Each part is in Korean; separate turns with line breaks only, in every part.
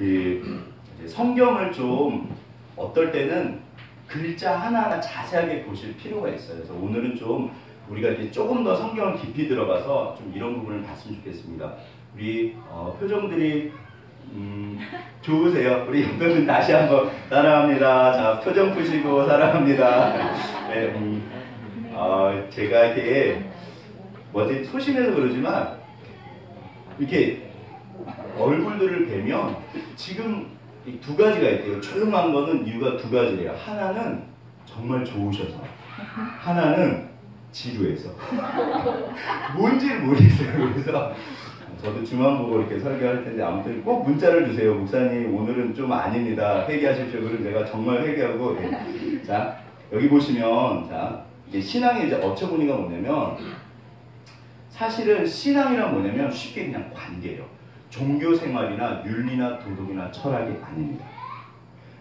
이제 성경을 좀 어떨 때는 글자 하나하나 자세하게 보실 필요가 있어요. 그래서 오늘은 좀 우리가 이제 조금 더 성경을 깊이 들어가서 좀 이런 부분을 봤으면 좋겠습니다. 우리 표정들이 좋으세요? 우리 옆에는 다시 한번 사랑합니다. 자, 표정 푸시고 사랑합니다. 네, 제가 이렇게 뭐지 소심해서 그러지만 이렇게 얼굴들을 뵈면 지금 이 두 가지가 있대요. 조용한 거는 이유가 두 가지예요. 하나는 정말 좋으셔서, 하나는 지루해서. 뭔지를 모르겠어요. 그래서 저도 주만 보고 이렇게 설교할 텐데 아무튼 꼭 문자를 주세요. 목사님 오늘은 좀 아닙니다. 회개하십시오. 그럼 제가 정말 회개하고. 네. 자, 여기 보시면 자 이게 신앙의 이제 어처구니가 뭐냐면 사실은 신앙이란 뭐냐면 쉽게 그냥 관계예요. 종교 생활이나 윤리나 도덕이나 철학이 아닙니다.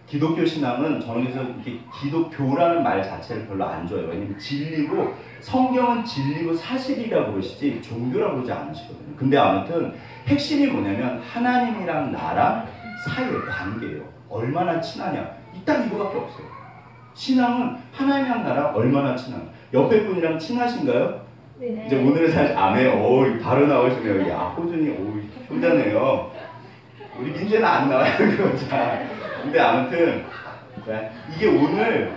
기독교 신앙은 저는 그래서 이렇게 기독교라는 말 자체를 별로 안 좋아해요. 왜냐면 진리고 성경은 진리고 사실이라고 그러시지 종교라고 그러지 않으시거든요. 근데 아무튼 핵심이 뭐냐면 하나님이랑 나랑 사이의 관계예요. 얼마나 친하냐. 딱 이거밖에 없어요. 신앙은 하나님이랑 나랑 얼마나 친하냐. 옆에 분이랑 친하신가요? 네. 이제 오늘은 사실 아멘. 바로 나오시네요. 야, 호준이 효자네요. 우리 민재는 안 나와요. 자, 근데 아무튼 이게 오늘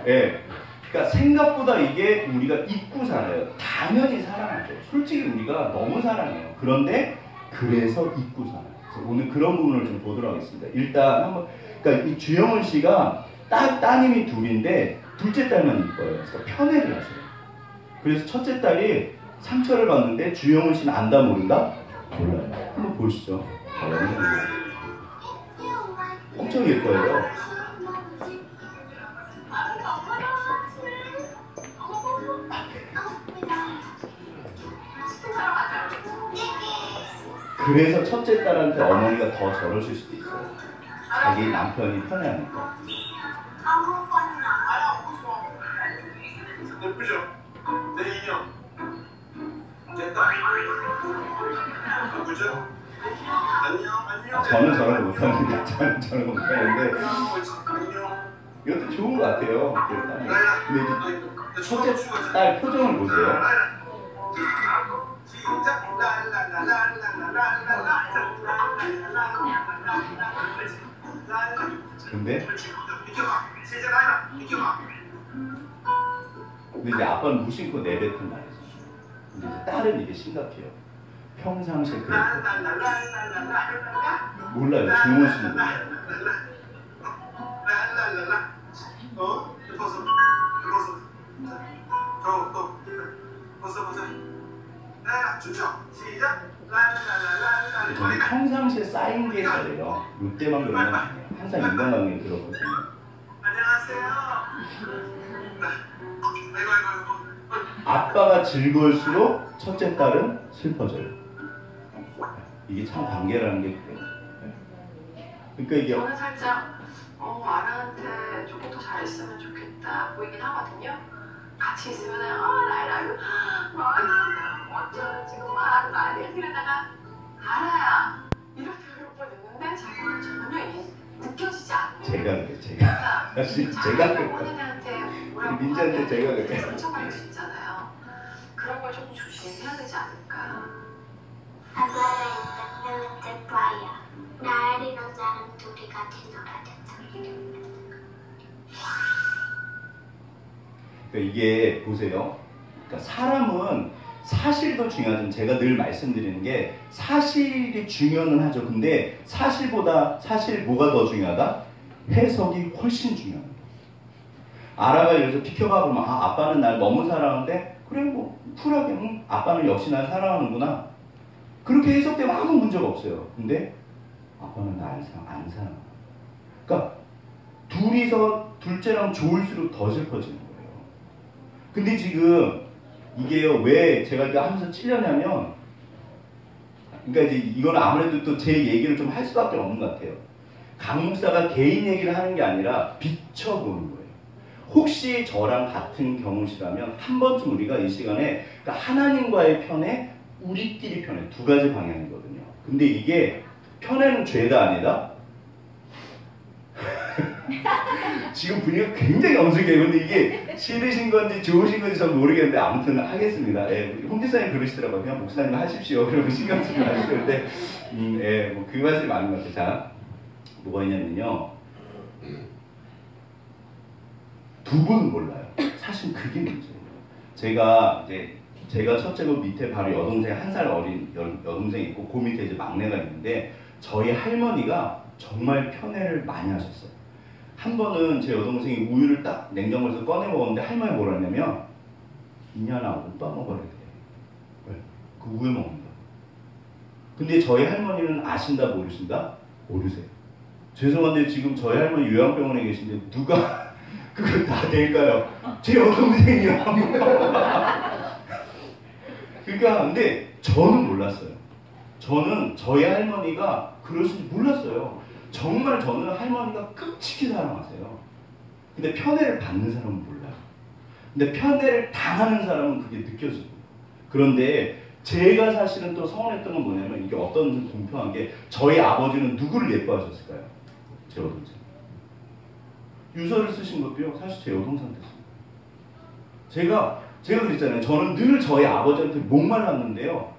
그러니까 생각보다 이게 우리가 잊고 살아요. 당연히 사랑하죠. 솔직히 우리가 너무 사랑해요. 그런데 그래서 잊고 살아요. 그래서 오늘 그런 부분을 좀 보도록 하겠습니다. 일단 한번 그러니까 이 주영은 씨가 따님이 둘인데 둘째 딸만 이뻐요. 그래서 편애를 하세요. 그래서 첫째 딸이 상처를 받는데 주영은 씨는 안다 모른다? 몰라요. 한번 보시죠. 엄청 예뻐요. 그래서 첫째 딸한테 어머니가 더 저러실 수도 있어요. 자기 남편이 편애하니까.
예쁘죠? 내 인형. 됐다. 누구죠? 안녕.
저는 저런 거 못합니다. 저는 못하는데 이것도 좋은 것 같아요. 근데 이제 첫째 딸 표정을 보세요. 근데 이제 아빠는 무심코 내뱉은 말이죠. 근데 이제 딸은 이게 심각해요. 평상시에 그럴 때 몰라요. 주영은 씨는 몰라요. 저는 평상시에 쌓인 게 저래요. 이때만 그러면 항상 인간관계에 그렇거든요. 아빠가 즐거울수록 첫째 딸은 슬퍼져요. 이게 참 관계라는 게 그래요. 그러니까 이게
저는 살짝 아라한테 조금 더 잘했으면 좋겠다 보이긴 하거든요. 같이 있으면 라이라이고 어쩌면 지금 막 말을 들여다가 아라야 이렇게 몇 번 했는데 자기는 전혀 느껴지지 않는
제가 그래요.
본인한테
민지한테 제가 그래요.
상처받을 수 있잖아요. 그런 걸 조금 조심해야 되지 않을까.
아빠랑 있는 브라이야. 나엘이랑 나랑 둘이 같이 놀아댔어.
그러니까 이게 보세요. 그러니까 사람은 사실도 중요하지만 제가 늘 말씀드리는 게 사실이 중요는 하죠. 근데 사실보다 사실 뭐가 더 중요하다? 해석이 훨씬 중요합니다. 아라가 여기서 비켜봐 보면 아빠는 날 너무 사랑하는데 그래 뭐 쿨하게 아빠는 역시 날 사랑하는구나. 그렇게 해석되면 아무 문제가 없어요. 근데 아빠는 날 안 사랑해. 그러니까 둘이서 둘째랑 좋을수록 더 슬퍼지는 거예요. 근데 지금 이게요 왜 제가 이렇게 하면서 찔려냐면 그러니까 이제 이거는 아무래도 또 제 얘기를 좀 할 수밖에 없는 것 같아요. 강 목사가 개인 얘기를 하는 게 아니라 비춰보는 거예요. 혹시 저랑 같은 경우시라면 한 번쯤 우리가 이 시간에 그러니까 하나님과의 편에 우리끼리 편에 두 가지 방향이거든요. 근데 이게 편에는 죄다 아니다? 지금 분위기가 굉장히 엄숙해요. 근데 이게 싫으신 건지 좋으신 건지 전 모르겠는데 아무튼 하겠습니다. 예, 홍 지사님 그러시더라고요. 그냥 목사님 하십시오. 그러면 신경 쓰지 마시는데 예, 뭐 그 말씀이 많은 것 같아요. 자, 뭐가 있냐면요. 두 분은 몰라요. 사실 그게 문제예요. 제가 첫째고 밑에 바로 여동생 1살 어린 여동생이 있고 그 밑에 이제 막내가 있는데 저희 할머니가 정말 편애를 많이 하셨어요. 한 번은 제 여동생이 우유를 딱 냉장고에서 꺼내 먹었는데 할머니 뭐라 했냐면 이년아 오빠 먹어야 돼. 왜? 그 우유 먹는다. 근데 저희 할머니는 아신다 모르신다? 모르세요. 죄송한데 지금 저희 할머니 요양병원에 계신데 누가 그걸 다 될까요? 제 여동생이요. 그러니까 근데 저는 몰랐어요. 저는 저희 할머니가 그러신지 몰랐어요. 정말 저는 할머니가 끔찍히 사랑하세요. 근데 편애를 받는 사람은 몰라요. 근데 편애를 당하는 사람은 그게 느껴지고. 그런데 제가 사실은 또 서운했던 건 뭐냐면 이게 어떤 공평한 게 저희 아버지는 누구를 예뻐하셨을까요? 제 여동생. 유서를 쓰신 것도요 사실 제 여동생한테 썼어요. 제가 그랬잖아요. 저는 늘 저희 아버지한테 목말랐는데요.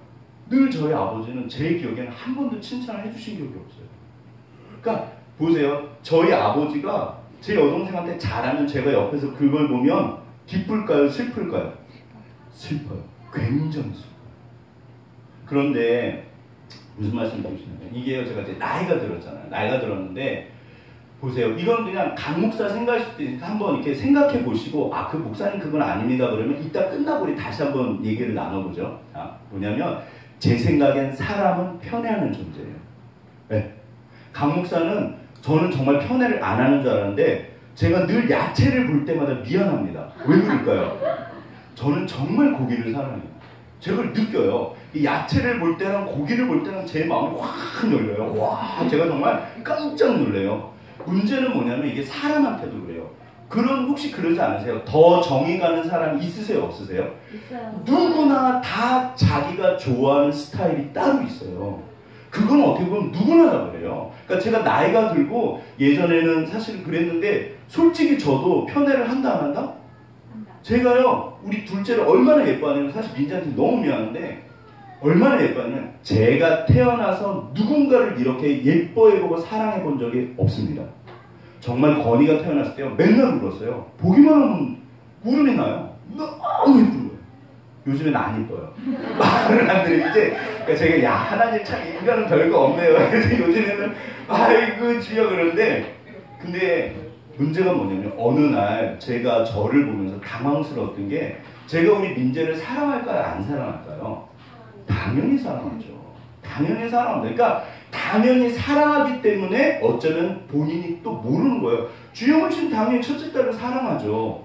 늘 저희 아버지는 제 기억에는 한 번도 칭찬을 해주신 기억이 없어요. 그러니까 보세요. 저희 아버지가 제 여동생한테 잘하면 제가 옆에서 그걸 보면 기쁠까요? 슬플까요? 슬퍼요. 굉장히 슬퍼요. 그런데 무슨 말씀 드리시냐면 이게요 제가 이제 나이가 들었잖아요. 나이가 들었는데 보세요. 이건 그냥 강 목사 생각하실 때 한번 이렇게 생각해 보시고 아, 그 목사님 그건 아닙니다. 그러면 이따 끝나고 우리 다시 한번 얘기를 나눠보죠. 자, 뭐냐면 제 생각엔 사람은 편애하는 존재예요. 네. 강 목사는 저는 정말 편애를 안 하는 줄 알았는데 제가 늘 야채를 볼 때마다 미안합니다. 왜 그럴까요? 저는 정말 고기를 사랑해요. 제가 느껴요. 이 야채를 볼 때랑 고기를 볼 때는 제 마음이 확 열려요. 와, 제가 정말 깜짝 놀래요. 문제는 뭐냐면 이게 사람한테도 그래요. 혹시 그러지 않으세요? 더 정이 가는 사람 있으세요? 없으세요?
있어요.
누구나 다 자기가 좋아하는 스타일이 따로 있어요. 그건 어떻게 보면 누구나 다 그래요. 그러니까 제가 나이가 들고 예전에는 사실 그랬는데 솔직히 저도 편애를 한다 안 한다? 제가요 우리 둘째를 얼마나 예뻐하냐면 사실 민지한테 너무 미안한데 얼마나 예뻐하냐면 제가 태어나서 누군가를 이렇게 예뻐해보고 사랑해본 적이 없습니다. 정말 건이가 태어났을 때요 맨날 울었어요. 보기만 하면 울음이 나요. 너무 예쁜 거예요. 요즘엔 안 예뻐요. 말을 안 들으지. 그러니까 제가 야 하나님 참 인간은 별거 없네요. 그래서 요즘에는 아이고 주여 그러는데 근데 문제가 뭐냐면 어느 날 제가 저를 보면서 당황스러웠던 게 제가 우리 민재를 사랑할까요? 안 사랑할까요? 당연히 사랑하죠. 당연히 사랑합니다. 그러니까 당연히 사랑하기 때문에 어쩌면 본인이 또 모르는 거예요. 주영훈 씨는 당연히 첫째 딸을 사랑하죠.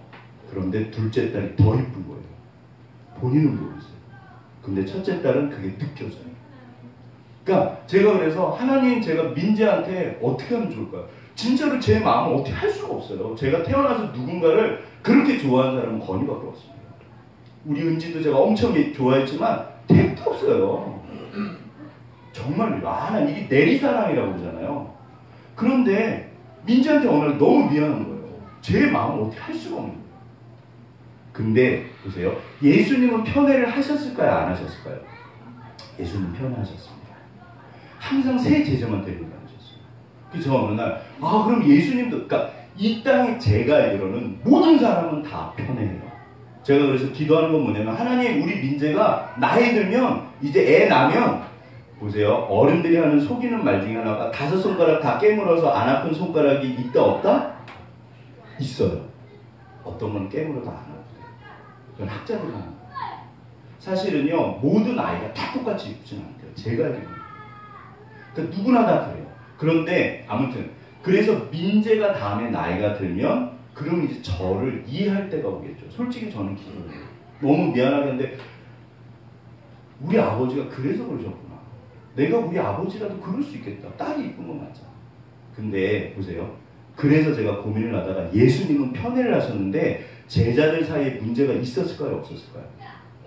그런데 둘째 딸이 더 이쁜 거예요. 본인은 모르세요. 근데 첫째 딸은 그게 느껴져요. 그러니까 제가 그래서 하나님 제가 민재한테 어떻게 하면 좋을까요? 진짜로 제 마음을 어떻게 할 수가 없어요. 제가 태어나서 누군가를 그렇게 좋아하는 사람은 건이밖에 없습니다. 우리 은지도 제가 엄청 좋아했지만 택도 없어요. 정말요. 난 이게 내리사랑이라고 그러잖아요. 그런데 민지한테 어느 날 너무 미안한 거예요. 제 마음을 어떻게 할 수가 없는 거예요. 근데 보세요. 예수님은 편애를 하셨을까요? 안 하셨을까요? 예수님은 편애하셨습니다. 항상 새 제자만 데리고 다니셨어요. 그래서 어느 날 그럼 예수님도 그러니까 이 땅에 제가 알기로는 모든 사람은 다 편애해요. 제가 그래서 기도하는 건 뭐냐면 하나님 우리 민재가 나이 들면 이제 애 나면 보세요. 어른들이 하는 속이는 말 중에 하나가 5손가락 다 깨물어서 안 아픈 손가락이 있다 없다? 있어요. 어떤 건 깨물어도 안 아프대요. 그건 학자들이 하는 거예요. 사실은요 모든 아이가 다 똑같이 이쁘지는 않대요. 제가 알기로는. 그러니까 누구나 다 그래요. 그런데 아무튼 그래서 민재가 다음에 나이가 들면 그럼 이제 저를 이해할 때가 오겠죠. 솔직히 저는 기도해요. 너무 미안하게 했는데 우리 아버지가 그래서 그러셨구나. 내가 우리 아버지라도 그럴 수 있겠다. 딸이 이쁜 건 맞아. 근데 보세요. 그래서 제가 고민을 하다가 예수님은 편애를 하셨는데 제자들 사이에 문제가 있었을까요? 없었을까요?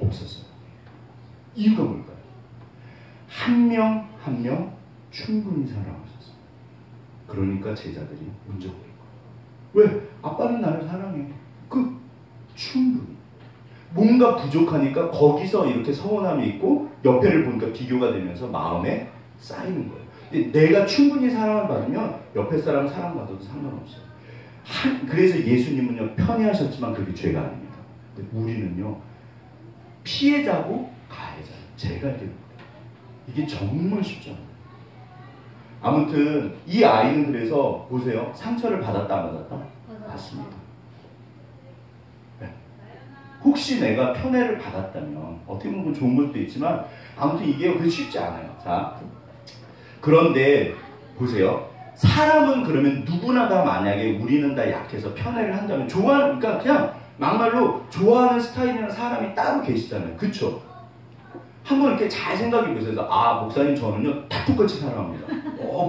없었어요. 이유가 뭘까요? 한 명 한 명 충분히 사랑하셨어요. 그러니까 제자들이 문제가 된 거예요. 왜? 아빠는 나를 사랑해. 충분히. 뭔가 부족하니까 거기서 이렇게 서운함이 있고 옆에를 보니까 비교가 되면서 마음에 쌓이는 거예요. 근데 내가 충분히 사랑을 받으면 옆에 사람 사랑받아도 상관없어요. 그래서 예수님은요, 편애하셨지만 그게 죄가 아닙니다. 근데 우리는요, 피해자고 가해자예요. 제가 이게 정말 쉽지 않아요. 아무튼 이 아이는 그래서 보세요. 상처를 받았다 안 받았다? 받습니다. 네. 혹시 내가 편애를 받았다면 어떻게 보면 좋은 것도 있지만 아무튼 이게 그렇게 쉽지 않아요. 자, 그런데 보세요. 사람은 그러면 누구나 다 만약에 우리는 다 약해서 편애를 한다면 그러니까 그냥 막말로 좋아하는 스타일이나 사람이 따로 계시잖아요. 그쵸? 한번 이렇게 잘 생각해 보세요. 아, 목사님 저는요 다 똑같이 사랑합니다.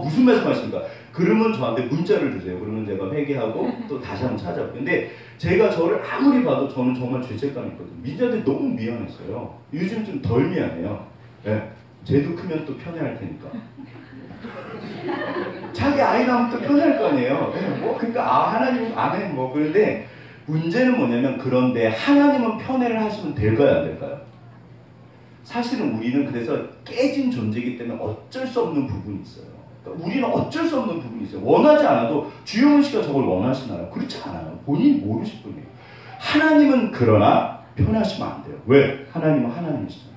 무슨 말씀하십니까? 그러면 저한테 문자를 주세요. 그러면 제가 회개하고 또 다시 한번 찾아볼게요. 근데 제가 저를 아무리 봐도 저는 정말 죄책감이 있거든요. 민자들 너무 미안했어요. 요즘 좀 덜 미안해요. 네. 쟤도 크면 또 편애할 테니까. 자기 아이 낳으면 또 편애할 거 아니에요. 네. 그러니까 하나님은 안 해. 그런데 문제는 뭐냐면 그런데 하나님은 편애를 하시면 될까요? 안 될까요? 사실은 우리는 그래서 깨진 존재이기 때문에 어쩔 수 없는 부분이 있어요. 그러니까 우리는 어쩔 수 없는 부분이 있어요. 원하지 않아도 주영훈 씨가 저걸 원하시나요? 그렇지 않아요. 본인이 모르실 뿐이에요. 하나님은 그러나 편하시면 안 돼요. 왜? 하나님은 하나님이시잖아요.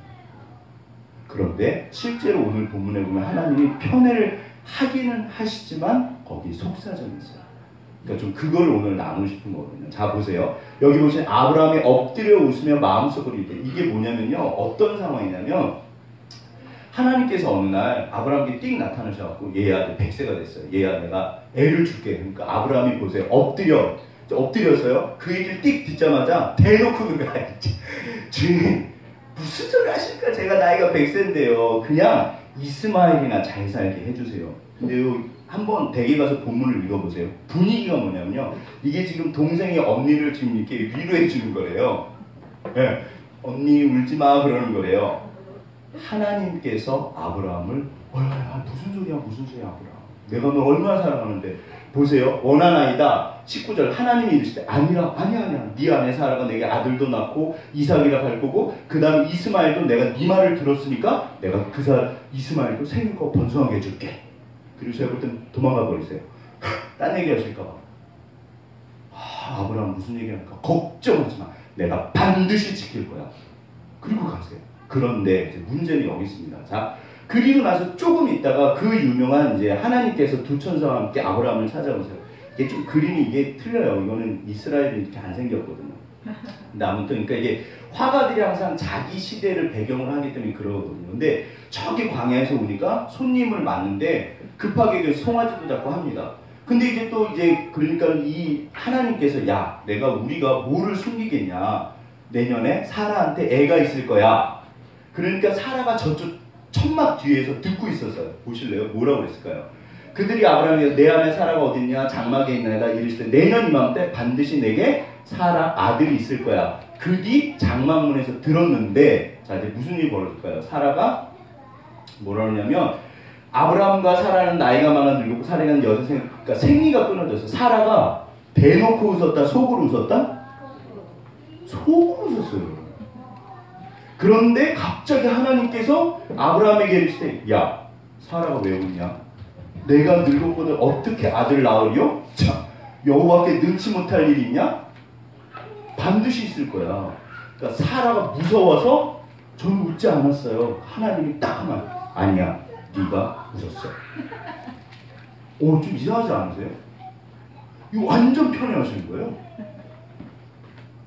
그런데 실제로 오늘 본문에 보면 하나님이 편애를 하기는 하시지만 거기 속사정이 있어요. 그러니까 좀 그걸 오늘 나누고 싶은 거거든요. 자, 보세요. 여기 보시면 아브라함이 엎드려 웃으며 마음속으로 이르되 이게 뭐냐면요. 어떤 상황이냐면 하나님께서 어느 날 아브라함께 띡 나타나셔갖고 얘야 100세가 됐어요. 얘야 내가 애를 줄게. 그러니까 아브라함이 보세요. 엎드렸어요. 그 얘기를 띡 듣자마자 대놓고 그래. 주님 무슨 소리 하실까? 제가 나이가 100세인데요. 그냥 이스마엘이나 잘 살게 해주세요. 근데요, 한번 댁에 가서 본문을 읽어보세요. 분위기가 뭐냐면요. 이게 지금 동생이 언니를 지금 이렇게 위로해 주는 거래요. 네. 언니 울지 마 그러는 거래요. 하나님께서 아브라함을 무슨 소리야 아브라함. 내가 너 얼마나 사랑하는데. 보세요. 원하나이다. 19절 하나님이 이르시되 아니야. 네 아내 사라가 내게 아들도 낳고 이삭이라 할 거고 그 다음 이스마엘도 내가 네 말을 들었으니까 내가 이스마엘도 생기고 번성하게 해줄게. 그리고 제가 볼 땐 도망가 버리세요. 딴 얘기 하실까봐. 아브라함 무슨 얘기 할까? 걱정하지 마. 내가 반드시 지킬 거야. 그리고 가세요. 그런데 이제 문제는 여기 있습니다. 자, 그리고 나서 조금 있다가 그 유명한 이제 하나님께서 두 천사와 함께 아브라함을 찾아오세요. 이게 좀 그림이 이게 틀려요. 이거는 이스라엘은 이렇게 안 생겼거든요. 근데 아무튼 그러니까 이게 화가들이 항상 자기 시대를 배경으로 하기 때문에 그러거든요. 근데 저기 광야에서 오니까 손님을 맞는데 급하게 그 송아지도 잡고 합니다. 근데 이제 또 이제 그러니까 이 하나님께서 우리가 뭐를 숨기겠냐. 내년에 사라한테 애가 있을 거야. 그러니까 사라가 저쪽 천막 뒤에서 듣고 있었어요. 보실래요? 뭐라고 그랬을까요? 그들이 아브라함이 내 아내 사라가 어딨냐? 장막에 있나이다. 이르시되 내년 이맘때 반드시 내게 사라 아들이 있을 거야. 그 뒤 장막문에서 들었는데 자 이제 무슨 일이 벌어질까요? 사라가 뭐라 그러냐면 아브라함과 사라는 나이가 많아 늙고 사라는 여생 그러니까 생리가 끊어졌어. 사라가 대놓고 웃었다. 속으로 웃었다? 속으로 웃었어요. 그런데 갑자기 하나님께서 아브라함에게 이르시되 사라가 왜 웃냐? 내가 늙었거든 어떻게 아들 낳으리요? 자, 여호와께 능치 못할 일이 있냐? 반드시 있을 거야. 그러니까 사라가 무서워서 저는 웃지 않았어요. 하나님이 딱 하면 아니야, 네가 웃었어. 좀 이상하지 않으세요? 이거 완전 편애하시는 거예요.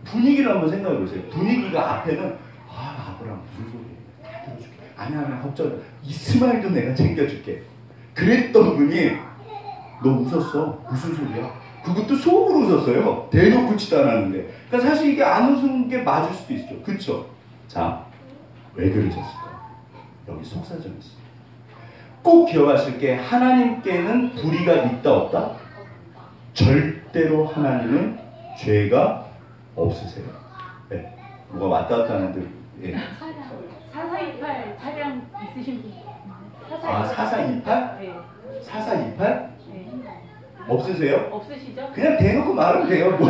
분위기를 한번 생각해 보세요. 분위기가 앞에는 아브라함 무슨 소리야? 다 들어줄게. 아니야 걱정. 이스마엘도 내가 챙겨줄게. 그랬던 분이 너 웃었어. 무슨 소리야? 그것도 속으로 웃었어요. 대놓고 치도 않았는데. 그러니까 사실 이게 안 웃은 게 맞을 수도 있죠. 그쵸? 자, 왜 그러셨을까? 여기 속사정이 있어요. 꼭 기억하실 게 하나님께는 불의가 있다 없다? 절대로 하나님은 죄가 없으세요. 네. 누가 왔다 갔다 하는데 예.
4428 차량 있으신 분?
4428?
네.
4428?
네.
없으세요?
없으시죠?
그냥 대놓고 말하면 돼요. 뭐.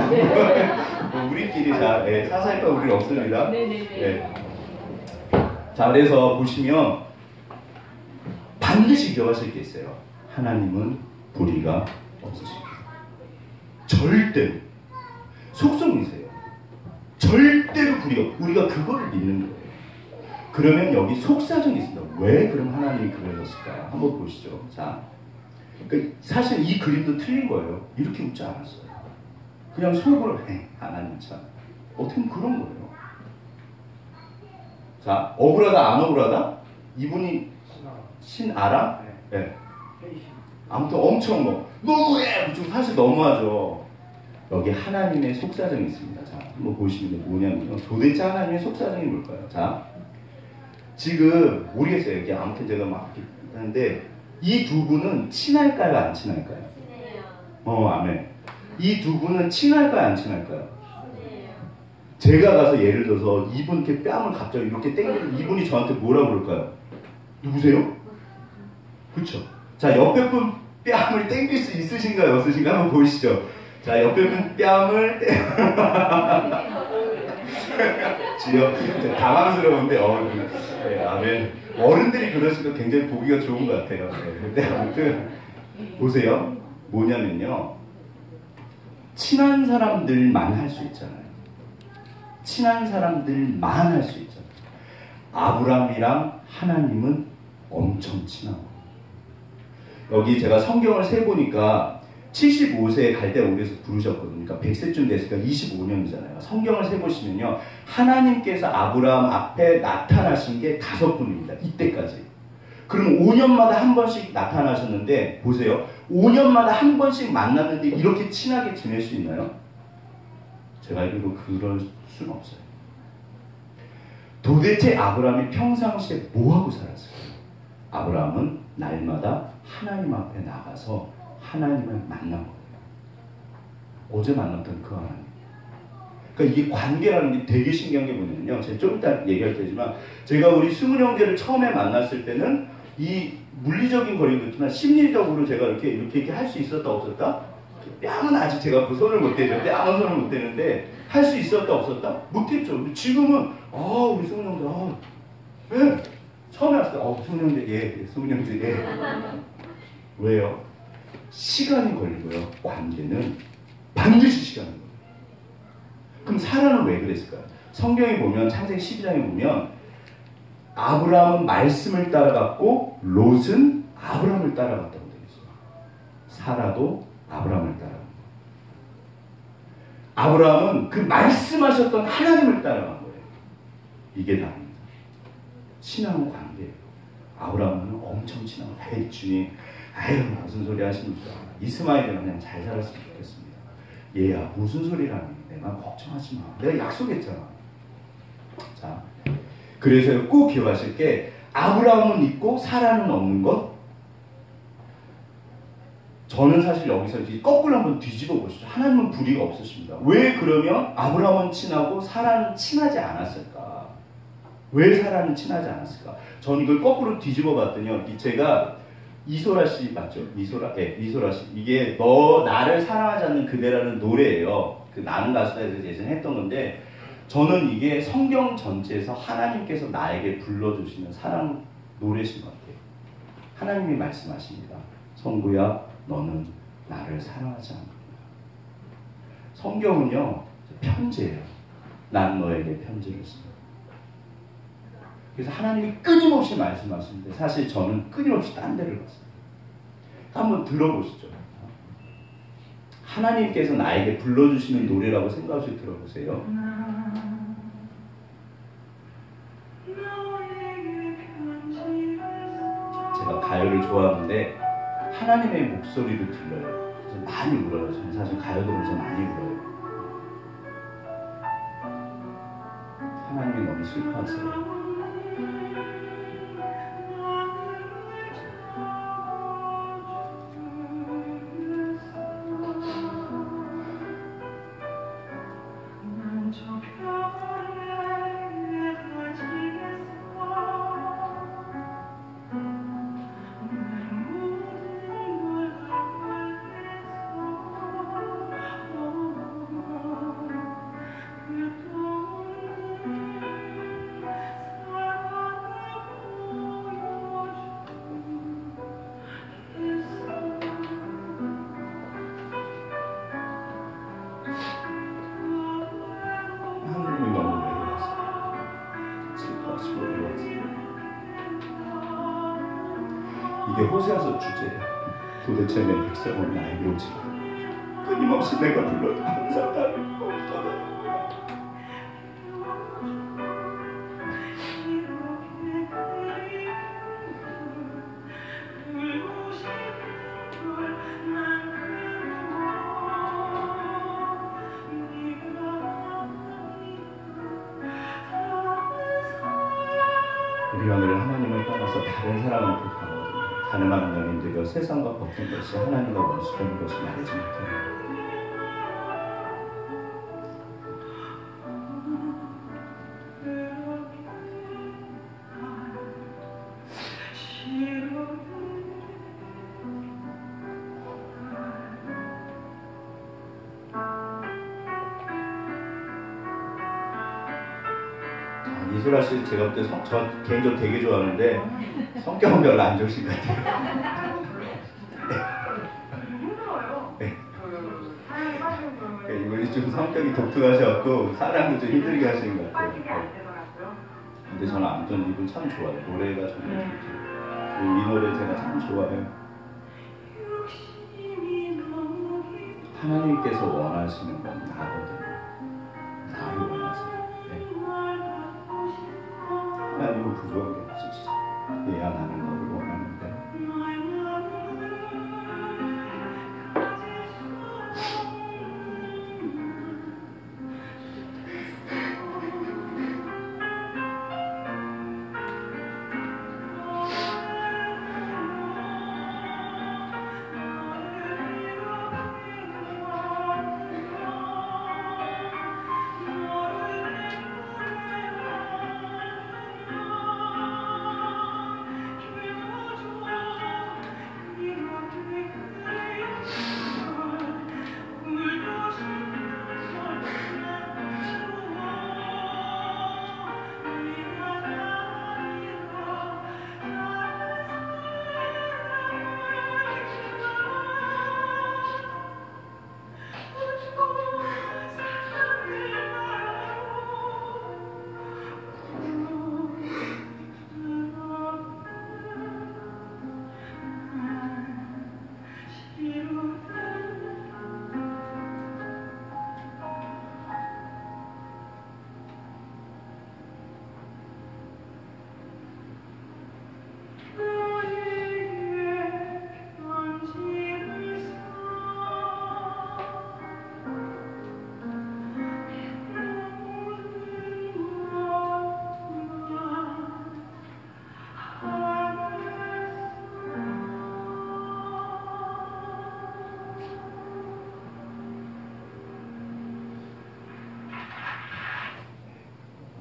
우리끼리 자, 예, 448 우리는 없습니다.
네네네.
예. 자, 그래서 보시면 반드시 기억하실 게 있어요. 하나님은 불의가 없으십니다. 절대로. 속성이세요. 절대로 불의가, 우리가 그거를 믿는 거예요. 그러면 여기 속사정이 있습니다. 왜 그럼 하나님이 그러셨을까요? 한번 보시죠. 자, 그러니까 사실 이 그림도 틀린 거예요. 이렇게 웃지 않았어요. 그냥 속으로 하나님 참 어떻게 그런 거예요. 자, 억울하다 안 억울하다? 이분이 신아람? 네. 아무튼 엄청 너무해! 사실 너무하죠. 여기 하나님의 속사정이 있습니다. 자, 한번 보시면 뭐냐면요. 도대체 하나님의 속사정이 뭘까요? 자, 지금 모르겠어요. 이게 아무튼 제가 막 이렇게 하는데 이 두 분은 친할까요? 안 친할까요? 아멘. 이 두 분은 친할까요? 안 친할까요? 제가 가서 예를 들어서 이분 이렇게 뺨을 갑자기 이렇게 땡기면 이분이 저한테 뭐라 그럴까요? 누구세요? 그렇죠. 자, 옆에 분 뺨을 땡길 수 있으신가요? 없으신가요? 한번 보시죠. 자, 옆에 분 뺨을 지요. 당황스러운데 네, 아멘. 어른들이 그러시면 굉장히 보기가 좋은 것 같아요. 네, 근데 아무튼 보세요. 뭐냐면요. 친한 사람들만 할 수 있잖아요. 친한 사람들만 할 수 있잖아요. 아브라함이랑 하나님은 엄청 친하고 여기 제가 성경을 세보니까 75세에 갈대아우르에서 부르셨거든요. 그러니까 100세쯤 됐으니까 25년이잖아요. 성경을 세보시면요. 하나님께서 아브라함 앞에 나타나신 게 5분입니다. 이때까지. 그럼 5년마다 한 번씩 나타나셨는데 보세요. 5년마다 한 번씩 만났는데 이렇게 친하게 지낼 수 있나요? 제가 알기로 그럴 수는 없어요. 도대체 아브라함이 평상시에 뭐하고 살았을까요? 아브라함은 날마다 하나님 앞에 나가서 하나님을 만난 거예요. 어제 만났던 그 하나님. 그러니까 이게 관계라는 게 되게 신기한 게 뭐냐면요. 제가 좀 이따 얘기할 테지만 제가 우리 스무 형제를 처음에 만났을 때는 이 물리적인 거리도 있지만 심리적으로 제가 이렇게 할 수 있었다 없었다? 뺨은 아직 제가 그 손을 못 대죠. 뺨은 손을 못 대는데 할 수 있었다 없었다? 못했죠. 근데 지금은 우리 스무 형제 예. 처음에 왔을 때 스무 형제 예. 스무 형제 예. 왜요? 시간이 걸리고요. 관계는 반드시 시간이 걸려요. 그럼 사라는 왜 그랬을까요? 성경에 보면 창세기 12장에 보면 아브라함은 말씀을 따라갔고 롯은 아브라함을 따라갔다고 되어 있어요. 사라도 아브라함을 따라간 거예요. 아브라함은 그 말씀하셨던 하나님을 따라간 거예요. 이게 다릅니다. 신앙은 관계예요. 아브라함은 엄청 친하고 주님 아유 무슨 소리 하십니까? 이스마엘이랑 그냥 잘 살았으면 좋겠습니다. 얘야 무슨 소리라니 내가 걱정하지 마. 내가 약속했잖아. 자, 그래서 꼭 기억하실 게 아브라함은 있고 사라는 없는 것. 저는 사실 여기서 이제 거꾸로 한번 뒤집어 보시죠. 하나님은 불의가 없으십니다. 왜 그러면 아브라함은 친하고 사라는 친하지 않았을까? 왜 사라는 친하지 않았을까? 저는 이걸 거꾸로 뒤집어 봤더니 제가 이소라 씨 맞죠? 이소라? 네, 이소라 씨. 이게 너 나를 사랑하지 않는 그대라는 노래예요. 그 나는 가수다에서 예전에 했던 건데 저는 이게 성경 전체에서 하나님께서 나에게 불러주시는 사랑 노래신 것 같아요. 하나님이 말씀하십니다. 성구야, 너는 나를 사랑하지 않는구나. 성경은요 편지예요. 난 너에게 편지를 씁니다. 그래서 하나님이 끊임없이 말씀하시는데 사실 저는 끊임없이 딴 데를 봤어요. 한번 들어보시죠. 하나님께서 나에게 불러주시는 노래라고 생각하시고 들어보세요. 제가 가요를 좋아하는데 하나님의 목소리를 들려요. 그래서 많이 울어요. 저는 사실 가요 들으면서 많이 울어요. 하나님이 너무 슬퍼하세요. 그게 호세아서 주제야. 도대체 내 백성은 나에게 오지 마. 끊임없이 내가 불러도 항상 나를 떠나. 우리가 늘 하나님을 떠나서 다른 사람을 택하거든요. 가늠하는 영이 되어 세상과 버틴 것이 하나님과 원수되는 것을 알지 못해요. 이소라 씨 제가 그때 저 개인적으로 되게 좋아하는데 성격은 별로 안 좋으신 것 같아요. 네. 이분이 좀 성격이 독특하셔갖고 사람도 좀 힘들게 하시는 것 같아요. 근데 저는 아무튼 이분 참 좋아요. 노래가 정말 좋죠. 이 노래 제가 참 좋아해요. 하나님께서 원하시는 건 나거든요. 나를 원하세요. 하나님은 부족한 게 없으시죠. 얘야 나는 너를 원하는데.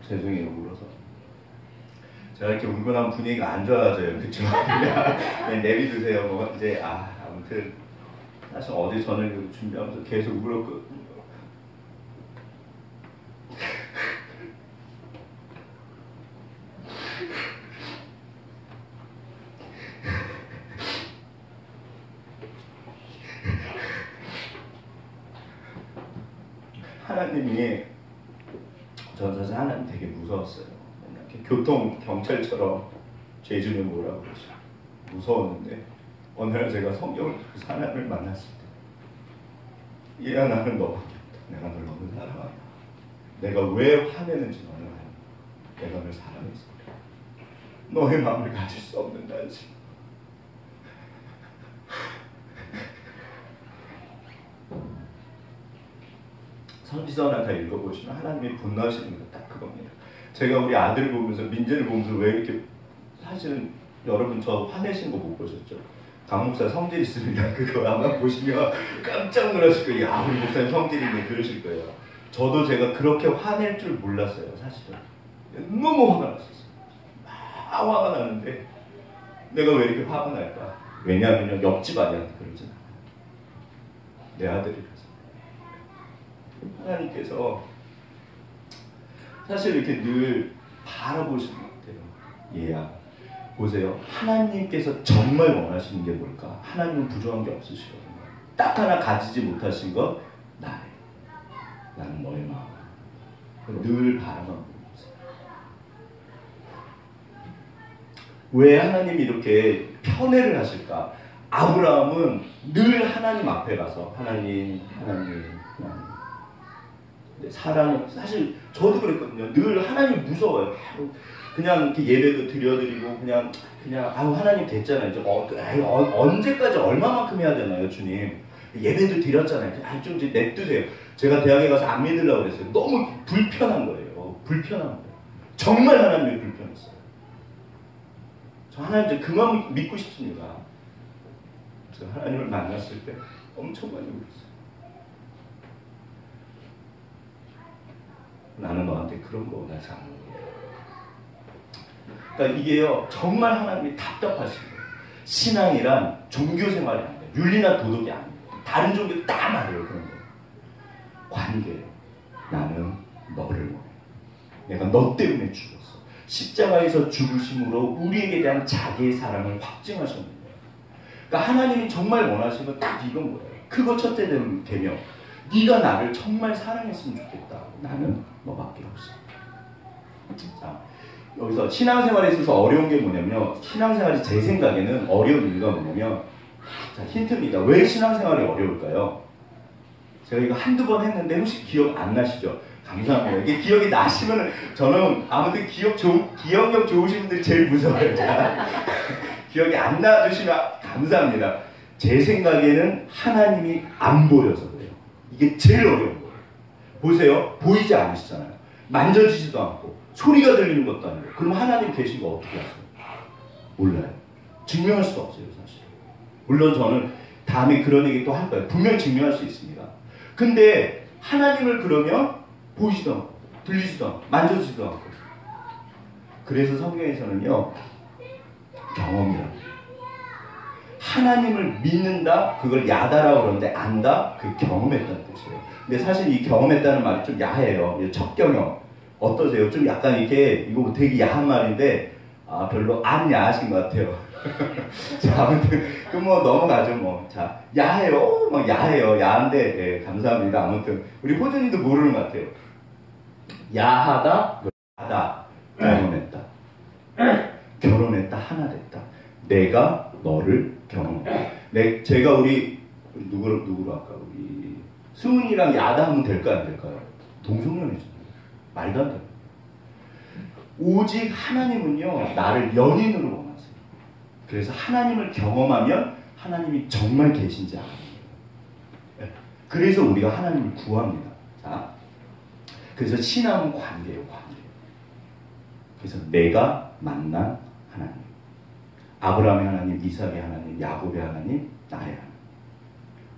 죄송해요, 울어서. 제가 이렇게 울고 분위기가 안 좋아져요. 그쵸? 그냥 내비두세요. 뭐 이제 아무튼 사실 어제 저녁에 준비하면서 계속 울었거든요. 하나님이 저는 사실 하나님 되게 무서웠어요. 이렇게 교통 경찰처럼 죄 주면 뭐라고 그러죠. 무서웠는데 어느 날 제가 성경을 통해서 하나님을 만났을 때 얘야 나는 너밖에 없다. 내가 널 너무 사랑한다. 내가 왜 화내는지 너는 알아. 내가 널 사랑해서 그래. 너의 마음을 가질 수 없는 단지. 선지서나 다 읽어보시면 하나님이 분노하시는 거 딱 그겁니다. 제가 우리 아들을 보면서 민재를 보면서 왜 이렇게 사실은 여러분 저 화내신 거 못 보셨죠? 강 목사 성질 있습니다. 그거 아마 보시면 깜짝 놀라실 거예요. 야 우리 목사님 성질 있네 그러실 거예요. 저도 제가 그렇게 화낼 줄 몰랐어요. 사실은 너무 화가 났었어요. 막 화가 나는데 내가 왜 이렇게 화가 날까? 왜냐하면 옆집 아니한테 그러잖아. 내 아들이라서. 하나님께서 사실 이렇게 늘 바라보시는 것 같아요. 얘야 보세요. 하나님께서 정말 원하시는 게 뭘까? 하나님은 부족한 게 없으시거든요. 딱 하나 가지지 못하신 것 나래. 나는 너의 마음. 늘 바라만 보고 있어요. 왜 하나님이 이렇게 편애를 하실까? 아브라함은 늘 하나님 앞에 가서 하나님. 근데 사라는 사실 저도 그랬거든요. 늘 하나님 무서워요. 그냥 이렇게 예배도 드려드리고 그냥 하나님 됐잖아요. 언제까지 얼마만큼 해야 되나요, 주님? 예배도 드렸잖아요. 좀 이제 냅두세요. 제가 대학에 가서 안 믿으려고 그랬어요. 너무 불편한 거예요. 불편한 거예요. 정말 하나님이 불편했어요. 저 하나님 이제 그만 믿고 싶습니다. 저 하나님을 만났을 때 엄청 많이 울었어요. 나는 너한테 그런 거 원하지 않는 거예요. 그러니까 이게요, 정말 하나님이 답답하신 거예요. 신앙이란 종교생활이 아니에요. 윤리나 도덕이 아니에요. 다른 종교 다 말해요. 그런 거. 관계예요. 나는 너를 원해. 내가 너 때문에 죽었어. 십자가에서 죽으심으로 우리에게 대한 자기의 사랑을 확증하셨는데, 그러니까 하나님이 정말 원하시는 건 딱 이건 거예요. 그거 첫째 되면 네가 나를 정말 사랑했으면 좋겠다. 나는 너밖에 없어. 자, 여기서 신앙생활에 있어서 어려운 게 뭐냐면요. 신앙생활이 제 생각에는 어려운 이유가 뭐냐면, 자, 힌트입니다. 왜 신앙생활이 어려울까요? 제가 이거 한두 번 했는데 혹시 기억 안 나시죠? 감사합니다. 이게 기억이 나시면 저는 아무튼 기억력 좋으신 분들이 제일 무서워요. 기억이 안 나주시면 감사합니다. 제 생각에는 하나님이 안 보여서 그래요. 이게 제일 어려운 거예요. 보세요. 보이지 않으시잖아요. 만져지지도 않고 소리가 들리는 것도 아니고. 그럼 하나님 계신 거 어떻게 아세요? 몰라요. 증명할 수도 없어요, 사실. 물론 저는 다음에 그런 얘기 또 할 거예요. 분명히 증명할 수 있습니다. 근데 하나님을 그러면 보이지도 않고 들리지도 않고 만져지지도 않고. 그래서 성경에서는요, 경험이라고. 하나님을 믿는다, 그걸 야다라고 그러는데 안다, 그 경험했다는 뜻이에요. 근데 사실 이 경험했다는 말이 좀 야해요. 첫 경험. 어떠세요? 좀 약간 이렇게, 이거 되게 야한 말인데, 별로 안 야하신 것 같아요. 자, 아무튼, 뭐 넘어가죠, 뭐. 자, 야해요. 막 야해요. 야한데, 네, 감사합니다. 아무튼, 우리 호준이도 모르는 것 같아요. 야하다, 야하다, 경험했다. 결혼했다, 하나 됐다. 내가 너를 경험했다. 제가 우리 누구로 할까? 우리 수은이랑 야다 하면 될까요, 안 될까요? 동성연애잖아요. 말도 안 돼요. 오직 하나님은요, 나를 연인으로 원하세요. 그래서 하나님을 경험하면 하나님이 정말 계신지 알아요. 네. 그래서 우리가 하나님을 구합니다. 자, 그래서 신앙은 관계예요, 관계. 그래서 내가 만난 하나님, 아브라함의 하나님, 이삭의 하나님, 야곱의 하나님, 나의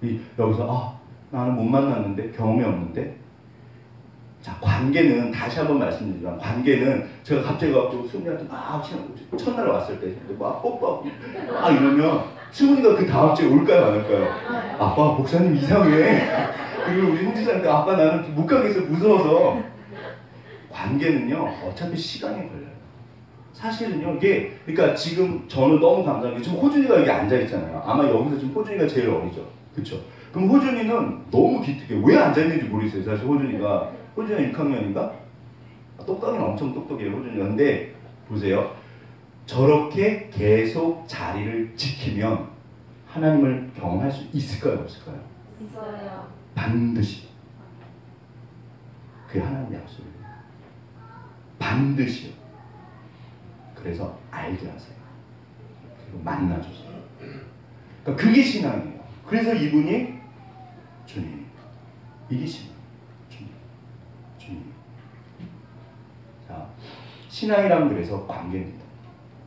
하나님. 여기서 나는 못 만났는데, 경험이 없는데. 자, 관계는 다시 한번 말씀드리지만, 관계는 제가 갑자기 갖고 수은이한테 막 첫날에 왔을 때 막 뽀뽀하고 이러면 수은이가 그 다음 주에 올까요, 안 올까요? 아빠, 목사님 이상해. 그리고 우리 형제자한테 아빠 나는 못 가겠어, 무서워서. 관계는요, 어차피 시간이 걸려요. 사실은요, 이게, 그러니까 지금 저는 너무 감사한 게, 지금 호준이가 여기 앉아있잖아요. 아마 여기서 지금 호준이가 제일 어리죠. 그쵸? 그럼 호준이는 너무 기특해. 왜 앉아있는지 모르겠어요. 사실 호준이가 6학년인가? 똑똑이는 엄청 똑똑해요, 호준이가. 근데, 보세요. 저렇게 계속 자리를 지키면 하나님을 경험할 수 있을까요, 없을까요?
있어요.
반드시. 그게 하나님의 약속이에요. 반드시요. 그래서 알게 하세요. 그리고 만나주세요. 그러니까 그게 신앙이에요. 그래서 이분이 주님, 이게 신앙. 주님. 자, 신앙이란 그래서 관계입니다.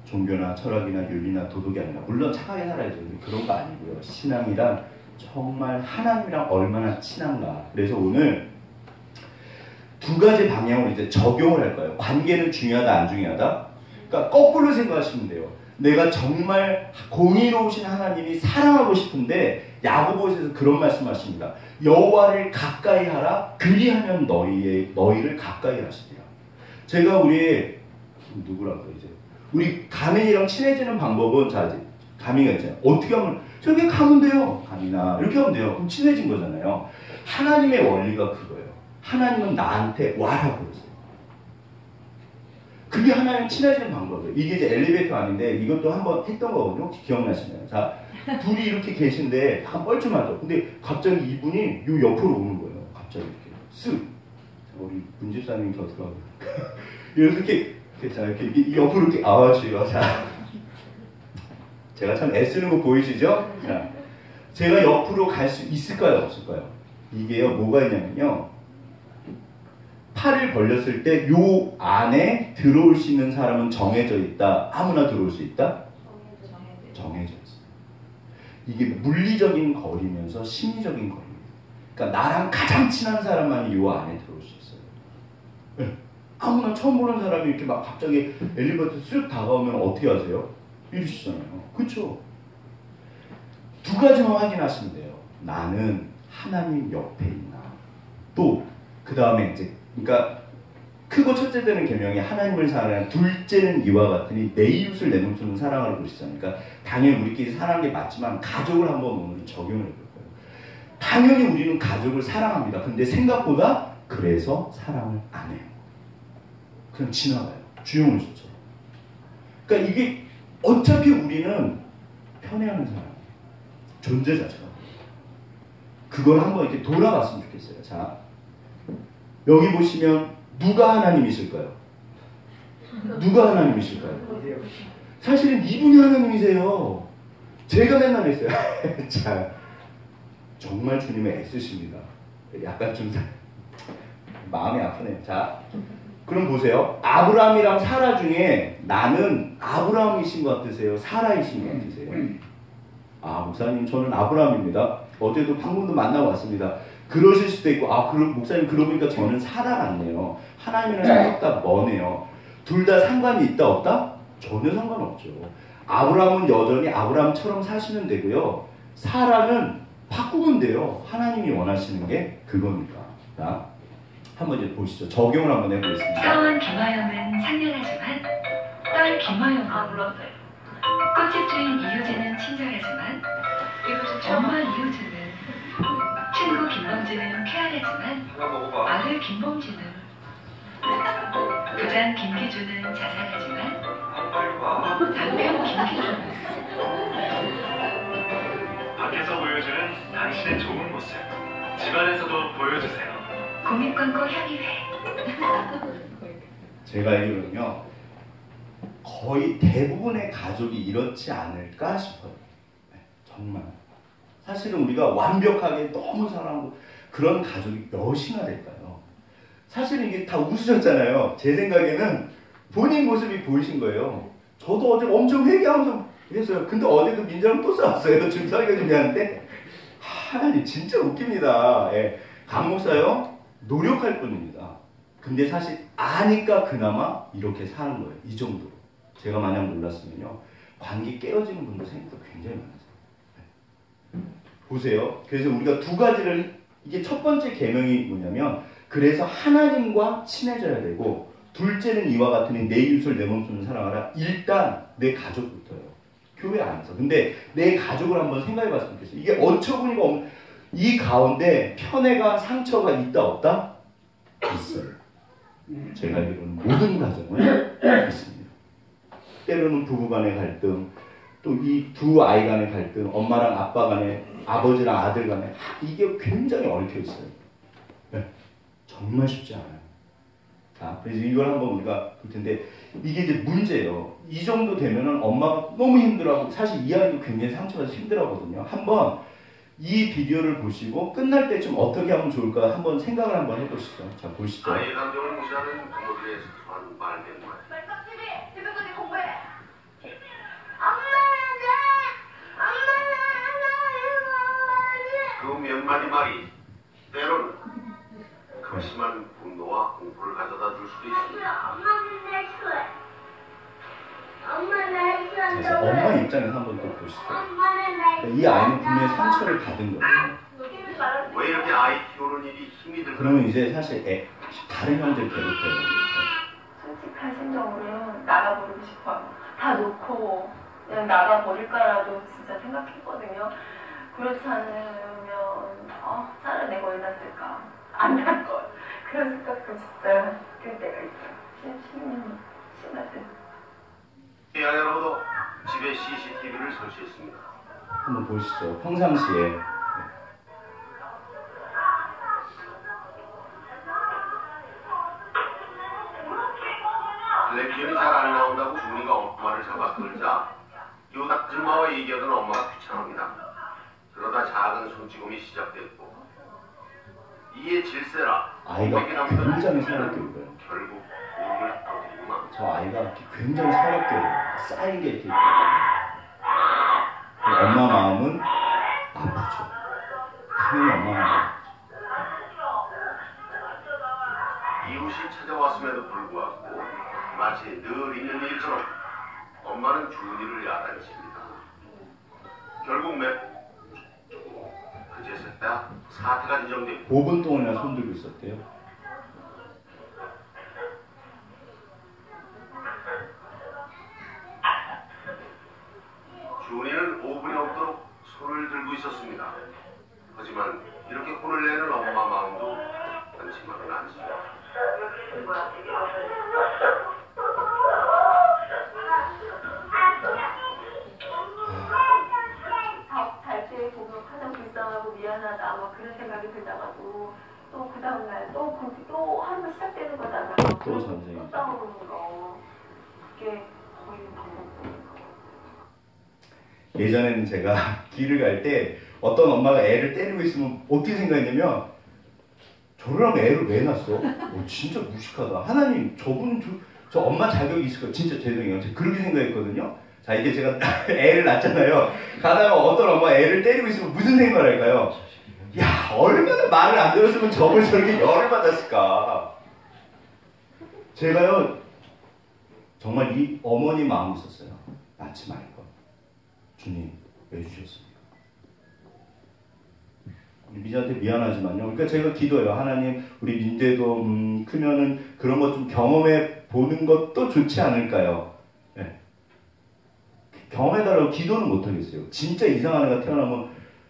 종교나 철학이나 윤리나 도덕이 아니라, 물론 착하게 살아야죠. 그런 거 아니고요. 신앙이란 정말 하나님이랑 얼마나 친한가. 그래서 오늘 두 가지 방향으로 이제 적용을 할 거예요. 관계는 중요하다, 안 중요하다? 그러니까 거꾸로 생각하시면 돼요. 내가 정말 공의로우신 하나님이 사랑하고 싶은데, 야고보서에서 그런 말씀하십니다. 여호와를 가까이 하라, 그리하면 너희를 가까이 하시리라. 제가 우리 누구라고 이제 우리 가민이랑 친해지는 방법은, 자, 이제 가민이가 있잖아요. 어떻게 하면, 저기 가면 돼요, 가민아, 이렇게 하면 돼요. 그럼 친해진 거잖아요. 하나님의 원리가 그거예요. 하나님은 나한테 와라고 그러세요. 그게 하나님 친해지는 방법이에요. 이게 이제 엘리베이터 아닌데 이것도 한번 했던 거거든요. 혹시 기억나시나요? 자, 둘이 이렇게 계신데 약간 뻘쭘하죠. 근데 갑자기 이분이 요 옆으로 오는 거예요. 갑자기 이렇게 쓱. 우리 문집사님 곁으로 이렇게 자 이렇게 이 옆으로 이렇게 아와주요. 자, 제가 참 애쓰는 거 보이시죠? 자, 제가 옆으로 갈 수 있을까요? 없을까요? 이게요, 뭐가 있냐면요. 팔을 벌렸을 때 요 안에 들어올 수 있는 사람은 정해져 있다. 아무나 들어올 수 있다? 정해져 있어요. 이게 물리적인 거리면서 심리적인 거리입니다. 그러니까 나랑 가장 친한 사람만이 요 안에 들어올 수 있어요. 네. 아무나 처음 보는 사람이 이렇게 막 갑자기 엘리베이터 쑥 다가오면 어떻게 하세요? 이러시잖아요. 그렇죠? 두 가지만 확인하시면 돼요. 나는 하나님 옆에 있나. 또 그 다음에 이제 그러니까 크고 첫째 되는 계명이 하나님을 사랑하는, 둘째는 이와 같으니 내 이웃을 내 몸처럼 사랑하라고 그러시잖아요. 그러니까 당연히 우리끼리 사랑하는 게 맞지만 가족을 한번 오늘 적용을 해볼 거예요. 당연히 우리는 가족을 사랑합니다. 근데 생각보다 그래서 사랑을 안 해요. 그냥 지나가요. 주용을 줬죠. 그러니까 이게 어차피 우리는 편애하는 사람, 존재 자체가. 그걸 한번 이렇게 돌아봤으면 좋겠어요. 자, 여기 보시면 누가 하나님이실까요? 누가 하나님이실까요? 사실은 이분이 하나님이세요. 제가 맨날 했어요. 자, 정말 주님은 애쓰십니다. 약간 좀 마음이 아프네요. 자, 그럼 보세요. 아브라함이랑 사라 중에 나는 아브라함이신 것 같으세요? 사라이신 것 같으세요? 아, 목사님 저는 아브라함입니다. 어제도 방금도 만나고 왔습니다. 그러실 수도 있고, 아, 목사님 그러고 보니까 저는 사라 같네요. 하나님이랑 생각보다 머네요. 둘 다 상관이 있다 없다? 전혀 상관없죠. 아브라함은 여전히 아브라함처럼 사시면 되고요. 사라는 바꾸면 돼요. 하나님이 원하시는 게 그거니까. 자, 한번 이제 보시죠. 적용을 한번 해보겠습니다.
사원 김화영은 상냥하지만 딸 김화영은 꽃집 주인 이효진은 친절하지만 엄마 이효진은, 친구 김범진은 쾌활하지만 아들 김범진은, 부장 김기준은 자상하지만 남편 김기준은
밖에서 보여주는 당신의 좋은 모습, 집안에서도 보여주세요.
고민권고 향이회.
제가 알기로는요, 거의 대부분의 가족이 이렇지 않을까 싶어요. 네, 정말. 사실은 우리가 완벽하게 너무 사랑하고 그런 가족이 몇이나 될까요? 사실은 이게 다 웃으셨잖아요. 제 생각에는 본인 모습이 보이신 거예요. 저도 어제 엄청 회개하면서 했어요. 근데 어제도 민자랑 또 싸웠어요. 지금 설교 준비하는데. 하나님 진짜 웃깁니다. 예. 강 목사요, 노력할 뿐입니다. 근데 사실 아니까 그나마 이렇게 사는 거예요. 이 정도로. 제가 만약 몰랐으면요, 관계 깨어지는 분들 생각도 굉장히 많아요. 보세요. 그래서 우리가 두 가지를, 이게 첫 번째 계명이 뭐냐면, 그래서 하나님과 친해져야 되고, 둘째는 이와 같으니 내 이웃을 내 몸처럼 사랑하라. 일단 내 가족부터요. 교회 안에서. 근데 내 가족을 한번 생각해 봤으면 좋겠어요. 이게 어처구니가 없는, 이 가운데 편애가, 상처가 있다 없다? 있어요. 제가 알기로는 모든 가정은 있습니다. 때로는 부부 간의 갈등, 또 이 두 아이 간의 갈등, 엄마랑 아빠 간의, 아버지랑 아들 간의, 이게 굉장히 얽혀 있어요. 네. 정말 쉽지 않아요. 자, 그래서 이걸 한번 우리가 볼 텐데, 이게 이제 문제예요. 이 정도 되면은 엄마가 너무 힘들어하고, 사실 이 아이도 굉장히 상처받아서 힘들어하거든요. 한번 이 비디오를 보시고 끝날 때쯤 어떻게 하면 좋을까 한번 생각을 한번 해보시죠. 자, 보시죠.
아이의 감정을 무시하는 부모들의 소소한 말된 말. 그 몇 마디 말이 때로는 극심한 분노와 공포를 가져다 줄 수도 있습니다.
자, 이제 엄마 입장에서 한번 또 보시죠. 이 아이는 분명히 상처를 받은 거예요.
왜 이렇게 아이 키우는 일이 힘이 들까?
그러면 이제 사실 다른 형들 괴롭혀요.
솔직한 심정으로 나가버리고 싶어요. 다 놓고 그냥 나가버릴까라도 진짜 생각했거든요. 그렇지 않으면 차라리 내가 왜 났을까? 안 날 걸. 그런 생각도 진짜 들 때가 있어요. 10년
야야로도 집에 CCTV를 설치했습니다.
한번 보시죠. 평상시에.
텔레비전이 잘 안 나온다고 준이가 엄마를 잡아 끌자 요 아줌마와 얘기하던 엄마가 귀찮습니다. 그러다 작은 손찌검이 시작됐고 이에 질세라
아이가 굉장히 사납게 울어요.
결국 울음을 터뜨리구만.
저 아이가 굉장히 사납게 울어요. 쌓이게 이렇게 있거든요. 엄마 마음은 아프죠. 당연히 엄마 마음은 아프죠.
이웃이 찾아왔음에도 불구하고 마치 늘 있는 일처럼 엄마는 준이를 야단칩니다. 결국 그제서야 사태가 진정되고
5분 동안이나 손들고 있었대요.
준이는 5분이 넘도록 손을 들고 있었습니다. 하지만 이렇게 혼을 내는 엄마 마음도 한심만은 않습니다.
잘 때 보면 가장 불쌍하고 미안하다 막 그런 생각이 들다가도 또 그 다음날 또 하루가 시작되는 거잖아요.
또 전쟁이.
또 싸우는 거. 그게 거의 반복적인 거.
예전에는 제가 길을 갈 때 어떤 엄마가 애를 때리고 있으면 어떻게 생각했냐면 저러라고 애를 왜 낳았어? 진짜 무식하다. 하나님 저분 저 엄마 자격이 있을 거예요. 진짜 죄송해요. 제가 그렇게 생각했거든요. 자 이게 제가 애를 낳잖아요. 가다가 어떤 엄마 애를 때리고 있으면 무슨 생각을 할까요? 야 얼마나 말을 안 들었으면 저걸 저렇게 열을 받았을까. 제가요 정말 이 어머니 마음이 있었어요. 낳지 말걸. 주님 왜 주셨습니까? 우리 민재한테 미안하지만요. 그러니까 제가 기도해요. 하나님 우리 민재도 크면은 그런 것 좀 경험해 보는 것도 좋지 않을까요? 네. 경험해달라고 기도는 못하겠어요. 진짜 이상한 애가 태어나면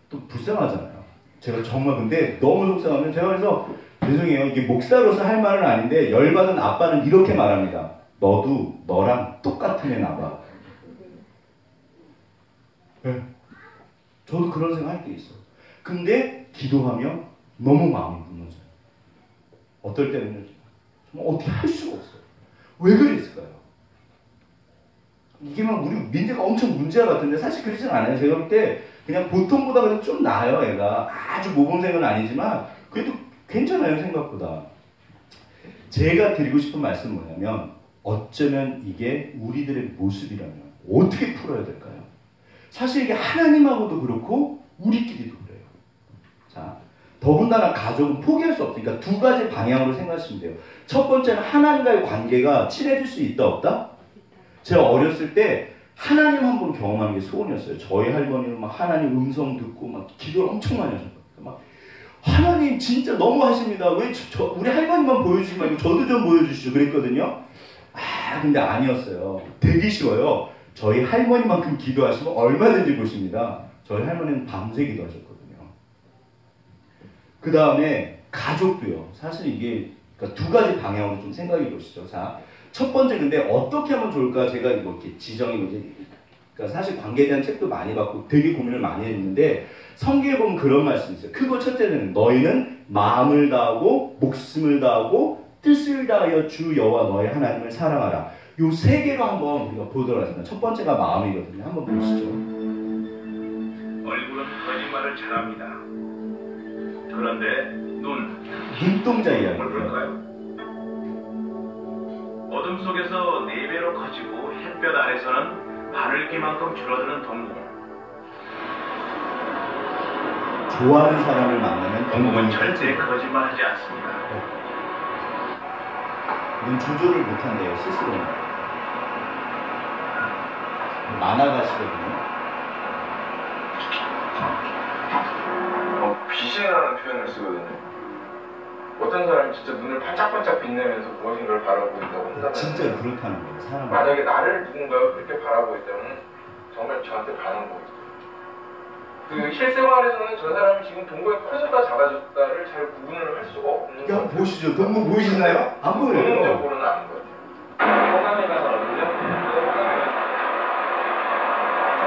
또 불쌍하잖아요. 제가 정말 근데 너무 속상하면 제가 그래서 죄송해요. 이게 목사로서 할 말은 아닌데 열받은 아빠는 이렇게 말합니다. 너도 너랑 똑같은 애 낳아. 네. 저도 그런 생각 할 때 있어요. 근데 기도하면 너무 마음이 무너져요. 어떨 때는 정말 어떻게 할 수가 없어요. 왜 그랬을까요? 이게 막 우리 민재가 엄청 문제가 같은데 사실 그러진 않아요. 제가 볼 때 그냥 보통보다 그래도 좀 나아요. 애가 아주 모범생은 아니지만 그래도 괜찮아요. 생각보다. 제가 드리고 싶은 말씀은 뭐냐면 어쩌면 이게 우리들의 모습이라면 어떻게 풀어야 될까요? 사실 이게 하나님하고도 그렇고 우리끼리도 그래요. 자, 더군다나 가족은 포기할 수 없으니까 두 가지 방향으로 생각하시면 돼요. 첫 번째는 하나님과의 관계가 친해질 수 있다 없다? 제가 어렸을 때 하나님 한 번 경험하는 게 소원이었어요. 저희 할머니는 막 하나님 음성 듣고 막 기도를 엄청 많이 하셨거든요. 막 하나님 진짜 너무 하십니다. 왜 우리 할머니만 보여주지 말고 저도 좀 보여주시죠. 그랬거든요. 근데 아니었어요. 되게 쉬워요. 저희 할머니만큼 기도하시면 얼마든지 보십니다. 저희 할머니는 밤새 기도하셨거든요. 그 다음에 가족도요. 사실 이게 그러니까 두 가지 방향으로 좀 생각해 보시죠. 자, 첫 번째 근데 어떻게 하면 좋을까? 제가 이거 이렇게 지정이 뭐지? 그러니까 사실 관계에 대한 책도 많이 받고 되게 고민을 많이 했는데 성경에 보면 그런 말씀이 있어요. 크고 첫째는 너희는 마음을 다하고 목숨을 다하고 뜻을 다하여 주 여호와 너의 하나님을 사랑하라. 요 세 개로 한번 우리가 보도록 하겠습니다. 첫 번째가 마음이거든요. 한번 보시죠.
얼굴은 거짓말을 잘합니다. 그런데
눈동자 이야기예요.
뭘까요? 어둠 속에서 4배로 커지고 햇볕 아래서는 바늘기만큼 줄어드는 동공.
좋아하는 사람을 만나면
동공은 절대 거짓말하지 않습니다.
눈 조절을 못한대요. 스스로는. 만화가시거든요.
빛이라는 표현을 쓰거든요. 어떤 사람이 진짜 눈을 반짝반짝 빛내면서 무엇인가를 바라보고 있다고 한다면
진짜 그렇다는 거예요. 사람.
만약에 나를 누군가가 그렇게 바라보고 있다면 정말 저한테 반한 거예요. 그 실생활에서는 저 사람이 지금 동공이 커졌다 작아졌다를 잘 구분을 할 수가 없는
야, 보시죠. 동공 보이시나요? 안 보여요.
본능적으로는 아닌 것 같아요. 호감이 가거든요. 호감이 가서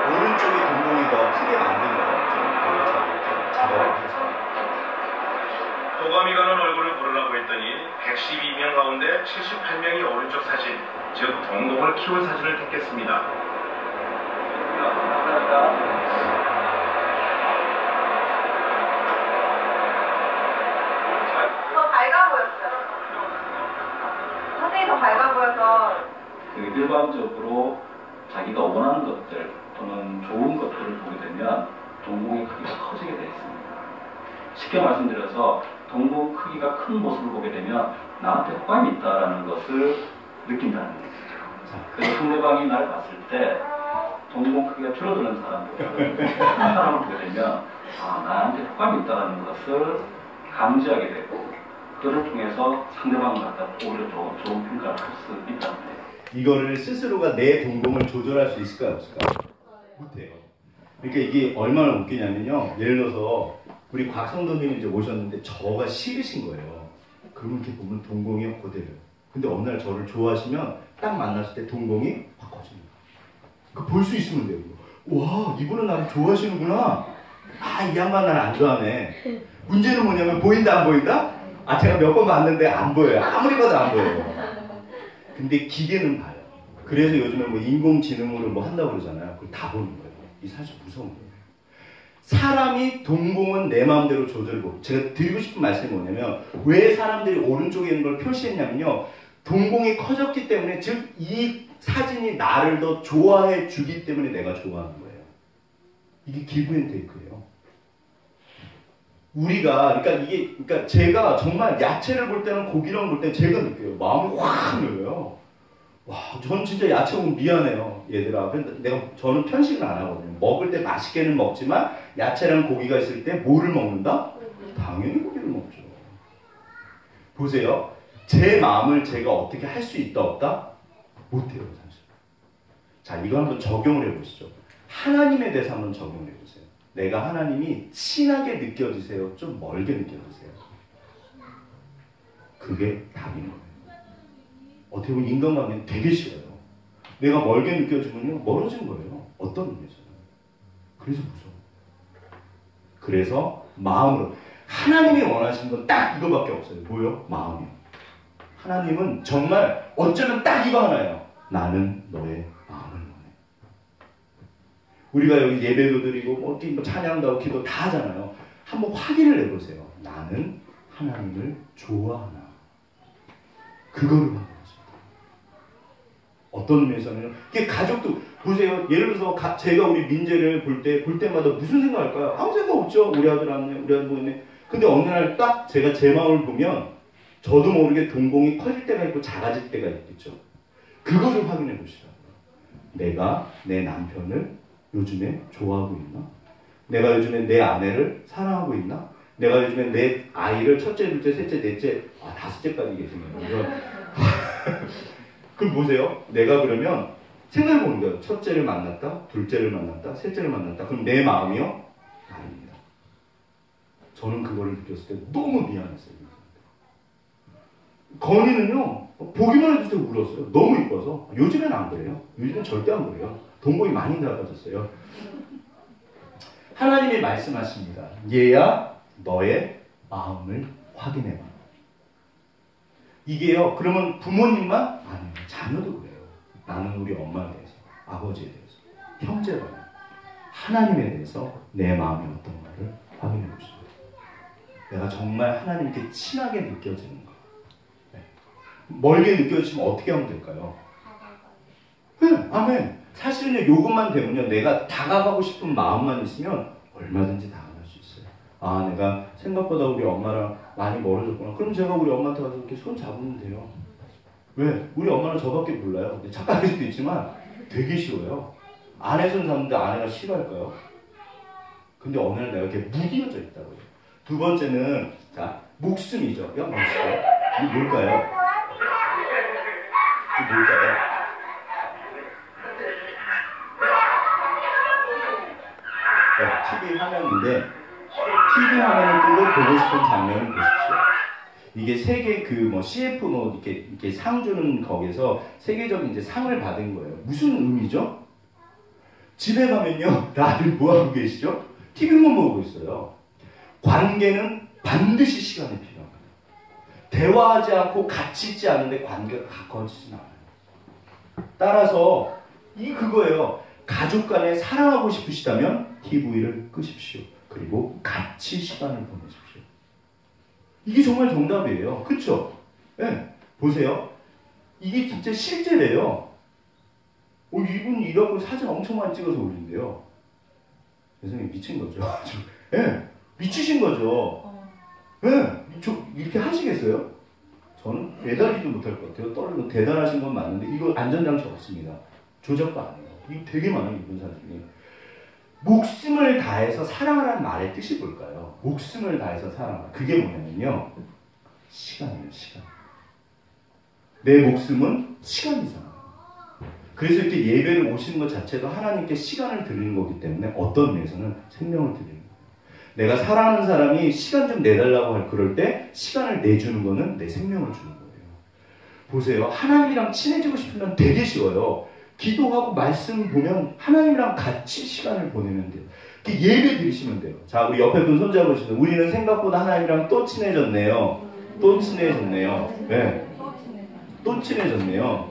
오른쪽에 동공이 더 크게 만든 거예요. 작업을 해서.
도가미가는 얼굴을 고르라고 했더니 112명 가운데 78명이 오른쪽 사진, 즉 동공을 키운 사진을 택했습니다.
더 밝아 보였어요. 사진이 더 밝아 보여서
그 일반적으로 자기가 원하는 것들 또는 좋은 것들을 보게 되면 동공의 크기가 커지게 되어 있습니다. 쉽게 말씀드려서 동공 크기가 큰 모습을 보게 되면 나한테 호감이 있다는 것을 느낀다는 거죠. 그래서 상대방이 날 봤을 때 동공 크기가 줄어드는 사람들, 사람을 보게 되면 나한테 호감이 있다는 것을 감지하게 되고 그를 통해서 상대방을 갖다 오히려 좋은 평가를 할 수 있다는 거예요.
이거를 스스로가 내 동공을 조절할 수 있을까요? 없을까요? 못해요. 그러니까 이게 얼마나 웃기냐면요. 예를 들어서 우리 곽성도님이 이제 오셨는데 저가 싫으신 거예요. 그러면 이렇게 보면 동공이 그대로요. 근데 어느 날 저를 좋아하시면 딱 만났을 때 동공이 확 커집니다. 그러니까 볼 수 있으면 돼요. 와, 이분은 나를 좋아하시는구나. 이 양반 나를 안 좋아하네. 문제는 뭐냐면 보인다 안 보인다? 제가 몇 번 봤는데 안 보여요. 아무리 봐도 안 보여요. 근데 기계는 봐요. 그래서 요즘에 뭐 인공지능으로 뭐 한다고 그러잖아요. 그걸 다 보는 거예요. 이 사실 무서운 거예요. 사람이 동공은 내 마음대로 조절해보고, 제가 드리고 싶은 말씀이 뭐냐면 왜 사람들이 오른쪽에 있는 걸 표시했냐면요. 동공이 커졌기 때문에, 즉 이 사진이 나를 더 좋아해 주기 때문에 내가 좋아하는 거예요. 이게 기브앤테이크예요. 우리가 그러니까 제가 정말 야채를 볼 때는 고기랑 볼 때는 제가 느껴요. 마음이 확 열려요. 와, 전 진짜 야채 보면 미안해요, 얘들아. 근데 저는 편식을 안 하거든요. 먹을 때 맛있게는 먹지만 야채랑 고기가 있을 때 뭐를 먹는다? 당연히 고기를 먹죠. 보세요. 제 마음을 제가 어떻게 할 수 있다 없다? 못해요, 사실. 자, 이거 한번 적용을 해보시죠. 하나님에 대해서 한번 적용을 해보세요. 내가 하나님이 친하게 느껴지세요? 좀 멀게 느껴지세요? 그게 답인 거예요. 어떻게 보면 인간관계는 되게 싫어요. 내가 멀게 느껴지면요, 멀어진 거예요. 어떤 의미에서는. 그래서 무서워요. 그래서 마음으로. 하나님이 원하시는 건 딱 이거밖에 없어요. 뭐요? 마음이요. 하나님은 정말 어쩌면 딱 이거 하나예요. 나는 너의 마음을 원해. 우리가 여기 예배도 드리고 뭐 찬양도 하고 기도 다 하잖아요. 한번 확인을 해보세요. 나는 하나님을 좋아하나. 그거를 하는 거죠. 어떤 의미에서는 이게 가족도 보세요. 예를 들어서 제가 우리 민재를 볼 때마다 무슨 생각할까요? 아무 생각 없죠. 우리 아들 왔네, 우리 아들 보네. 근데 어느 날 딱 제가 제 마음을 보면 저도 모르게 동공이 커질 때가 있고 작아질 때가 있겠죠. 그것을 확인해 보시라고요. 내가 내 남편을 요즘에 좋아하고 있나? 내가 요즘에 내 아내를 사랑하고 있나? 내가 요즘에 내 아이를 첫째, 둘째, 셋째, 넷째, 다섯째까지 계시네요. 그럼 보세요. 내가 그러면 생각해 보는 거예요. 첫째를 만났다, 둘째를 만났다, 셋째를 만났다. 그럼 내 마음이요? 아닙니다. 저는 그거를 느꼈을 때 너무 미안했어요. 건이는요, 보기만 해도 울었어요. 너무 이뻐서. 요즘엔 안 그래요. 요즘엔 절대 안 그래요. 동공이 많이 작아졌어요. 하나님이 말씀하십니다. 얘야, 너의 마음을 확인해봐. 이게요, 그러면 부모님만? 아니에요. 자녀도 그래요. 나는 우리 엄마에 대해서, 아버지에 대해서, 형제라면 하나님에 대해서 내 마음이 어떤가를 확인해 보시죠. 내가 정말 하나님께 친하게 느껴지는가. 네. 멀게 느껴지면 어떻게 하면 될까요? 네, 아멘. 사실은요, 요것만 되면요, 내가 다가가고 싶은 마음만 있으면 얼마든지 다가갈 수 있어요. 내가 생각보다 우리 엄마랑 많이 멀어졌구나. 그럼 제가 우리 엄마한테 가서 이렇게 손 잡으면 돼요. 왜? 우리 엄마는 저밖에 몰라요. 착각일 수도 있지만 되게 싫어요. 아내 손 잡는데 아내가 싫어할까요? 근데 어느 날 내가 이렇게 무디어져 있다고요. 두 번째는, 자, 목숨이죠. 야, 목숨. 이게 뭘까요? 이게 뭘까요? 네, TV 화면인데, TV 화면을 끄고 보고 싶은 장면을 보십시오. 이게 세계 그 뭐 CF 뭐 이렇게 상 주는 거기서 세계적인 이제 상을 받은 거예요. 무슨 의미죠? 집에 가면요, 다들 뭐 하고 계시죠? TV만 보고 있어요. 관계는 반드시 시간이 필요합니다. 대화하지 않고 같이 있지 않은데 관계가 가까워지진 않아요. 따라서 그거예요. 가족 간에 사랑하고 싶으시다면 TV를 끄십시오. 그리고 같이 시간을 보내십시오. 이게 정말 정답이에요. 그쵸? 네. 보세요. 이게 진짜 실제래요. 이분 이러고 사진 엄청 많이 찍어서 올린대요. 세상에 미친 거죠. 네. 미치신 거죠. 네. 이렇게 하시겠어요? 저는 매달리지도 못할 것 같아요. 떨리고 대단하신 건 맞는데 이거 안전장치 없습니다. 조작도 안 해요. 이거 되게 많아요. 이분 사진이. 목숨을 다해서 사랑하라는 말의 뜻이 뭘까요? 목숨을 다해서 사랑하라. 그게 뭐냐면요. 시간이에요. 시간. 내 목숨은 시간이잖아요. 그래서 이렇게 예배를 오시는 것 자체도 하나님께 시간을 드리는 거기 때문에 어떤 면에서는 생명을 드리는 거예요. 내가 사랑하는 사람이 시간 좀 내달라고 할 그럴 때 시간을 내주는 거는 내 생명을 주는 거예요. 보세요. 하나님이랑 친해지고 싶으면 되게 쉬워요. 기도하고 말씀 보면 하나님이랑 같이 시간을 보내면 돼요. 예배 드리시면 돼요. 자, 우리 옆에 분 손잡으시면 우리는 생각보다 하나님이랑 또 친해졌네요. 또 친해졌네요. 네. 또 친해졌네요.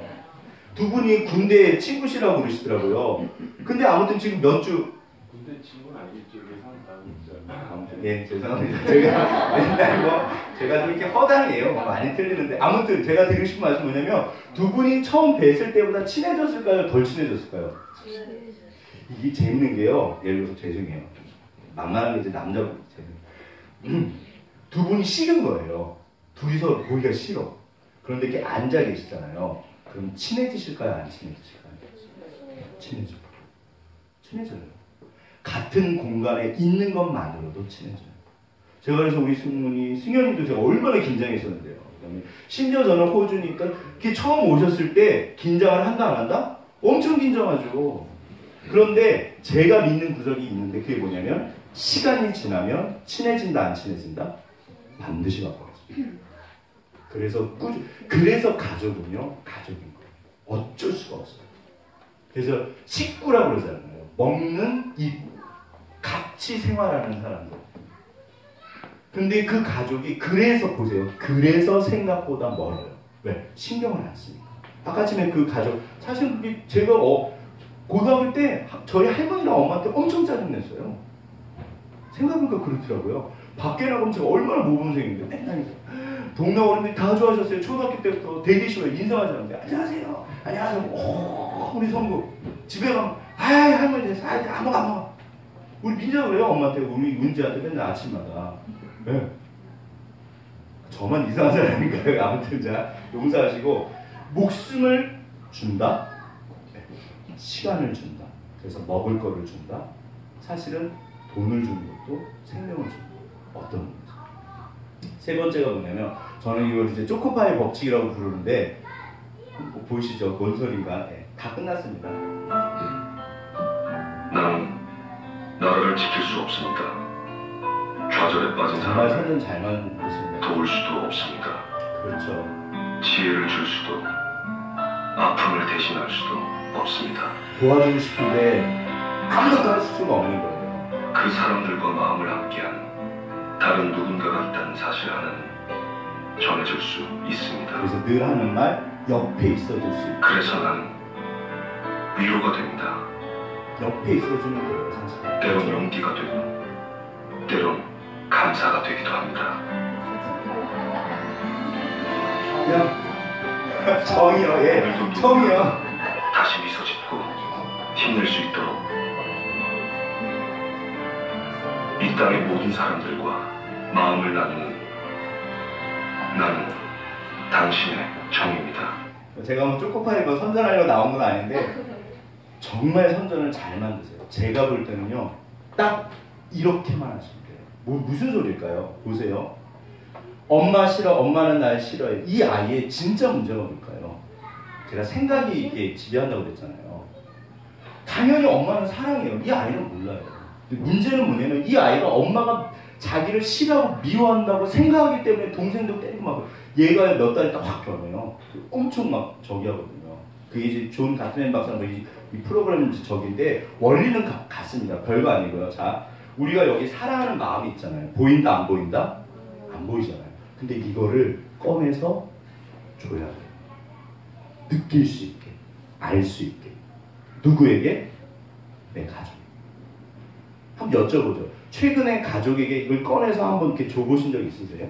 두 분이 군대 친구시라고 그러시더라고요. 근데 아무튼 지금 몇 주.
군대 친구는 아니겠죠.
아무튼 예, 죄송합니다. 제가 맨날 제가 좀 이렇게 허당해요. 많이 틀리는데 아무튼 제가 드리고 싶은 말씀은 뭐냐면 두 분이 처음 뵀을 때보다 친해졌을까요? 덜 친해졌을까요? 이게 재밌는 게요. 예를 들어서 죄송해요. 만만한 게 이제 남자분 두 분이 싫은 거예요. 둘이서 보기가 싫어. 그런데 이렇게 앉아 계시잖아요. 그럼 친해지실까요? 안 친해지실까요? 친해져요. 같은 공간에 있는 것만으로도 친해져요. 제가 그래서 우리 승현이도 제가 얼마나 긴장했었는데요. 심지어 저는 호주니까 이렇게 처음 오셨을 때 긴장을 한다 안 한다? 엄청 긴장하죠. 그런데 제가 믿는 구석이 있는데 그게 뭐냐면 시간이 지나면 친해진다 안 친해진다? 반드시 바꿔요. 그래서 가족은요 가족인 거예요. 어쩔 수가 없어요. 그래서 식구라고 그러잖아요. 먹는 입 같이 생활하는 사람들. 근데 그 가족이 그래서 보세요. 그래서 생각보다 멀어요. 왜? 신경을 안 쓰니까. 아까 전에 그 가족 사실 그게 제가 고등학교 때 저희 할머니랑 엄마한테 엄청 짜증냈어요. 생각해보니까 그렇더라고요. 밖에 나가면 제가 얼마나 모범생인데 맨날 동네 어른들이 다 좋아하셨어요. 초등학교 때부터 되게 싫어요. 인사하지 않는데 안녕하세요. 안녕하세요. 우리 성구 집에 가면 아이 할머니 됐어. 아이 안 먹어. 우리 민자가 그래요. 엄마한테 우리 문지한테 맨날 아침마다. 네. 저만 이상한 사람인가요? 아무튼 자 용서하시고 목숨을 준다. 네. 시간을 준다. 그래서 먹을 거를 준다. 사실은 돈을 주는 것도 생명을 주는 것. 어떤 거죠? 세 번째가 뭐냐면 저는 이걸 이제 초코파이 법칙이라고 부르는데 보이시죠? 뭔 소린가? 네. 다 끝났습니다.
나는 나라를 지킬 수 없습니다. 좌절에 빠진
정말
사람을
선전 잘 만드십니다.
도울 수도 없습니다.
그렇죠.
지혜를 줄 수도 아픔을 대신할 수도 없습니다.
도와주고 싶은데 아무것도 할 수가 없는 거예요.
그 사람들과 마음을 함께한 다른 누군가가 있다는 사실 하나는 전해줄 수 있습니다.
그래서 늘 하는 말 옆에 있어줄 수 있고
그래서 나는 위로가 됩니다.
옆에 있어주면 돼요. 사실
때론 용기가 되고 때론 감사가 되기도 합니다.
그냥 정이요. 예. 정이요.
다시 미소 짓고 힘낼 수 있도록 이 땅의 모든 사람들과 마음을 나누는 나는 당신의 정입니다.
제가 뭐 초코파이 뭐 선전하려고 나온 건 아닌데 정말 선전을 잘 만드세요. 제가 볼 때는요 딱 이렇게만 하시면 돼요. 무슨 소리일까요? 보세요. 엄마 싫어, 엄마는 날 싫어해. 이 아이의 진짜 문제가 뭘까요? 제가 생각이 이게 지배한다고 그랬잖아요. 당연히 엄마는 사랑해요. 이 아이는 몰라요. 근데 문제는 뭐냐면 이 아이가 엄마가 자기를 싫어하고 미워한다고 생각하기 때문에 동생도 때리고 막 얘가 몇 달 있다 확 변해요. 엄청 막 저기 하거든요. 그게 이제 존 가트맨 박사는 이 프로그램 적인데 원리는 같습니다. 별거 아니고요. 자, 우리가 여기 사랑하는 마음이 있잖아요. 보인다 안 보인다? 안 보이잖아요. 근데 이거를 꺼내서 줘야 돼요. 느낄 수 있게, 알 수 있게. 누구에게? 내 가족. 한번 여쭤보죠. 최근에 가족에게 이걸 꺼내서 한번 이렇게 줘보신 적 있으세요?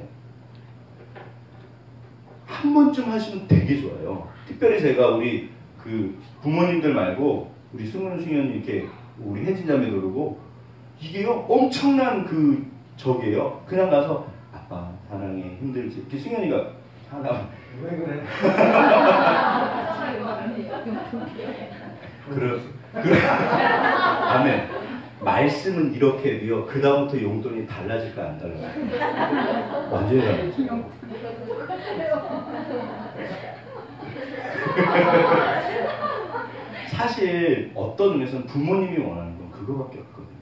한 번쯤 하시면 되게 좋아요. 특별히 제가 우리 그 부모님들 말고 우리 승훈 승현이 이렇게 우리 혜진 자매 노르고 이게요 엄청난 그 적이에요. 그냥 가서 아빠 사랑해 힘들지 이렇게 승현이가 하나 왜 그래? 그래. 다음에 말씀은 이렇게 해도요. 그 다음부터 용돈이 달라질까 안 달라질까? 완전히 달라져요. 사실 어떤 의미에서는 부모님이 원하는 건 그거밖에 없거든요.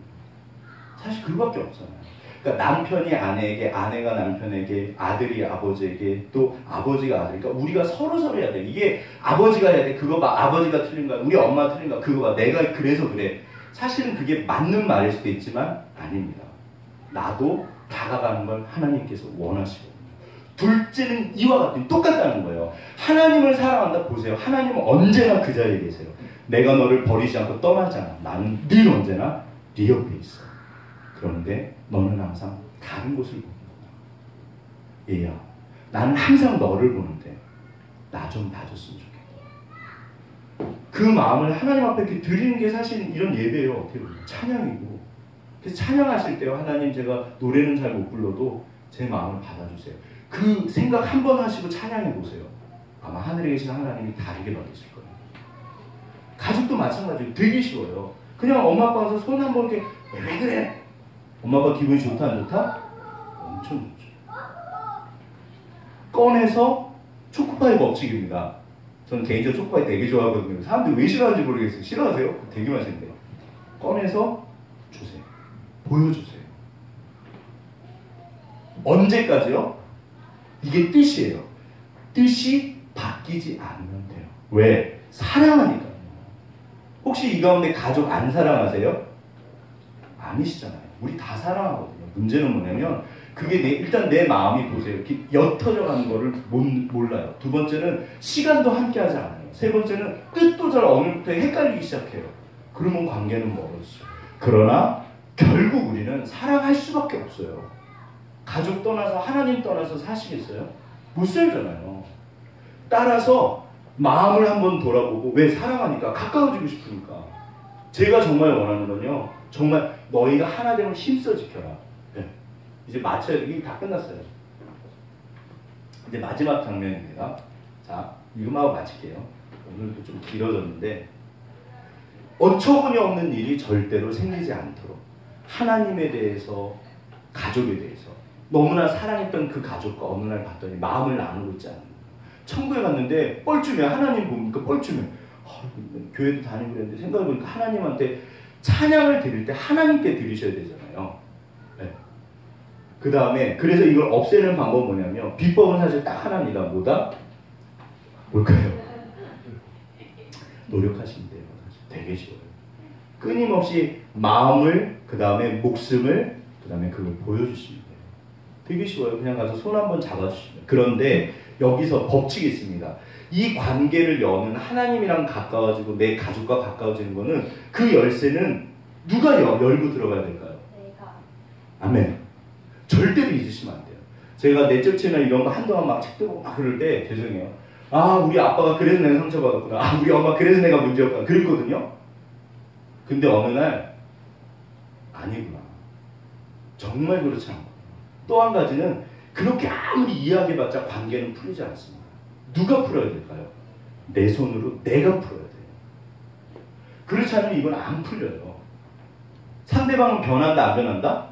사실 그거밖에 없잖아요. 그러니까 남편이 아내에게, 아내가 남편에게, 아들이 아버지에게, 또 아버지가 아들. 그러니까 우리가 서로 해야 돼. 이게 아버지가 해야 돼. 그거 봐. 아버지가 틀린 거야. 우리 엄마가 틀린 거야. 그거 봐. 내가 그래서 그래. 사실은 그게 맞는 말일 수도 있지만 아닙니다. 나도 다가가는 걸 하나님께서 원하시거든요. 둘째는 이와 같은 똑같다는 거예요. 하나님을 사랑한다 보세요. 하나님은 언제나 그 자리에 계세요. 내가 너를 버리지 않고 떠나잖아. 나는 늘 언제나 네 옆에 있어. 그런데 너는 항상 다른 곳을 보는 거야. 얘야, 나는 항상 너를 보는데 나 좀 봐줬으면 좋겠다. 그 마음을 하나님 앞에 이렇게 드리는 게 사실 이런 예배예요. 어떻게 보면 찬양이고. 그래서 찬양하실 때요. 하나님 제가 노래는 잘 못 불러도 제 마음을 받아주세요. 그 생각 한번 하시고 찬양해 보세요. 아마 하늘에 계신 하나님이 다르게 받으실 거예요. 가족도 마찬가지예요. 되게 쉬워요. 그냥 엄마 아빠 와서 손 한번 이렇게 왜 그래? 엄마 아빠 기분이 좋다 안 좋다? 엄청 좋죠. 꺼내서 초코파이 법칙입니다. 저는 개인적으로 초코파이 되게 좋아하거든요. 사람들이 왜 싫어하는지 모르겠어요. 싫어하세요? 되게 맛있는데. 꺼내서 주세요. 보여주세요. 언제까지요? 이게 뜻이에요. 뜻이 바뀌지 않으면 돼요. 왜? 사랑하니까요. 혹시 이 가운데 가족 안 사랑하세요? 아니시잖아요. 우리 다 사랑하거든요. 문제는 뭐냐면 그게 일단 내 마음이 보세요. 이렇게 옅어져 가는 거를 몰라요. 두 번째는 시간도 함께 하지 않아요. 세 번째는 뜻도 잘 어느 때 헷갈리기 시작해요. 그러면 관계는 멀어지죠. 그러나 결국 우리는 사랑할 수밖에 없어요. 가족 떠나서 하나님 떠나서 사시겠어요? 못 살잖아요. 따라서 마음을 한번 돌아보고 왜 사랑하니까 가까워지고 싶으니까 제가 정말 원하는 건요. 정말 너희가 하나 되면 힘써 지켜라. 네. 이제 마쳐야 이게 다 끝났어요. 이제 마지막 장면입니다. 자, 이거만 하고 마칠게요. 오늘도 좀 길어졌는데 어처구니 없는 일이 절대로 생기지 않도록 하나님에 대해서 가족에 대해서 너무나 사랑했던 그 가족과 어느 날 봤더니 마음을 나누고 있지 않는 거예요. 천국에 갔는데 뻘쭘해. 하나님 보니까 뻘쭘해. 교회도 다니고 그랬는데 생각해보니까 하나님한테 찬양을 드릴 때 하나님께 드리셔야 되잖아요. 네. 그 다음에 그래서 이걸 없애는 방법은 뭐냐면 비법은 사실 딱 하나입니다. 뭐다? 뭘까요? 노력하시면 돼요. 사실 되게 쉬워요. 끊임없이 마음을 그 다음에 목숨을 그 다음에 그걸 보여주시면 돼요. 되게 쉬워요. 그냥 가서 손 한번 잡아주시면. 그런데 여기서 법칙이 있습니다. 이 관계를 여는 하나님이랑 가까워지고 내 가족과 가까워지는 거는 그 열쇠는 누가 열고 들어가야 될까요? 아멘. 절대로 잊으시면 안 돼요. 제가 내적 채널 이런 거 한동안 막 책도 보고 막 그럴 때 죄송해요. 아 우리 아빠가 그래서 내가 상처받았구나. 아 우리 엄마 그래서 내가 문제였구나. 그랬거든요. 근데 어느 날 아니구나. 정말 그렇지 않고 또 한 가지는 그렇게 아무리 이야기해봤자 관계는 풀리지 않습니다. 누가 풀어야 될까요? 내 손으로 내가 풀어야 돼요. 그렇지 않으면 이건 안 풀려요. 상대방은 변한다 안 변한다?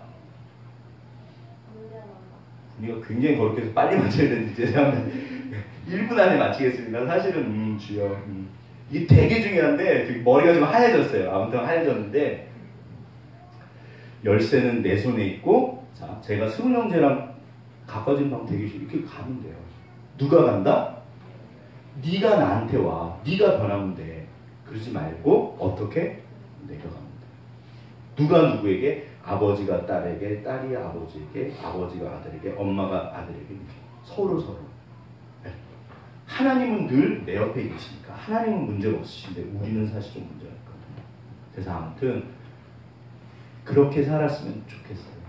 우리가 굉장히 거룩해서 빨리 맞춰야 되는데 죄송합니다. 1분 안에 마치겠습니다. 사실은 주여 이게 되게 중요한데 머리가 좀 하얘졌어요. 아무튼 하얘졌는데 열쇠는 내 손에 있고, 자, 제가 승훈 형제랑 가까워진 방 대기실 이렇게 가면 돼요. 누가 간다? 네가 나한테 와. 네가 변하면 돼. 그러지 말고 어떻게? 내가 가면 돼. 누가 누구에게? 아버지가 딸에게, 딸이 아버지에게, 아버지가 아들에게, 엄마가 아들에게, 서로. 네. 하나님은 늘 내 옆에 계시니까 하나님은 문제가 없으신데 우리는 사실 좀 문제가 있거든요. 그래서 아무튼 그렇게 살았으면 좋겠어요.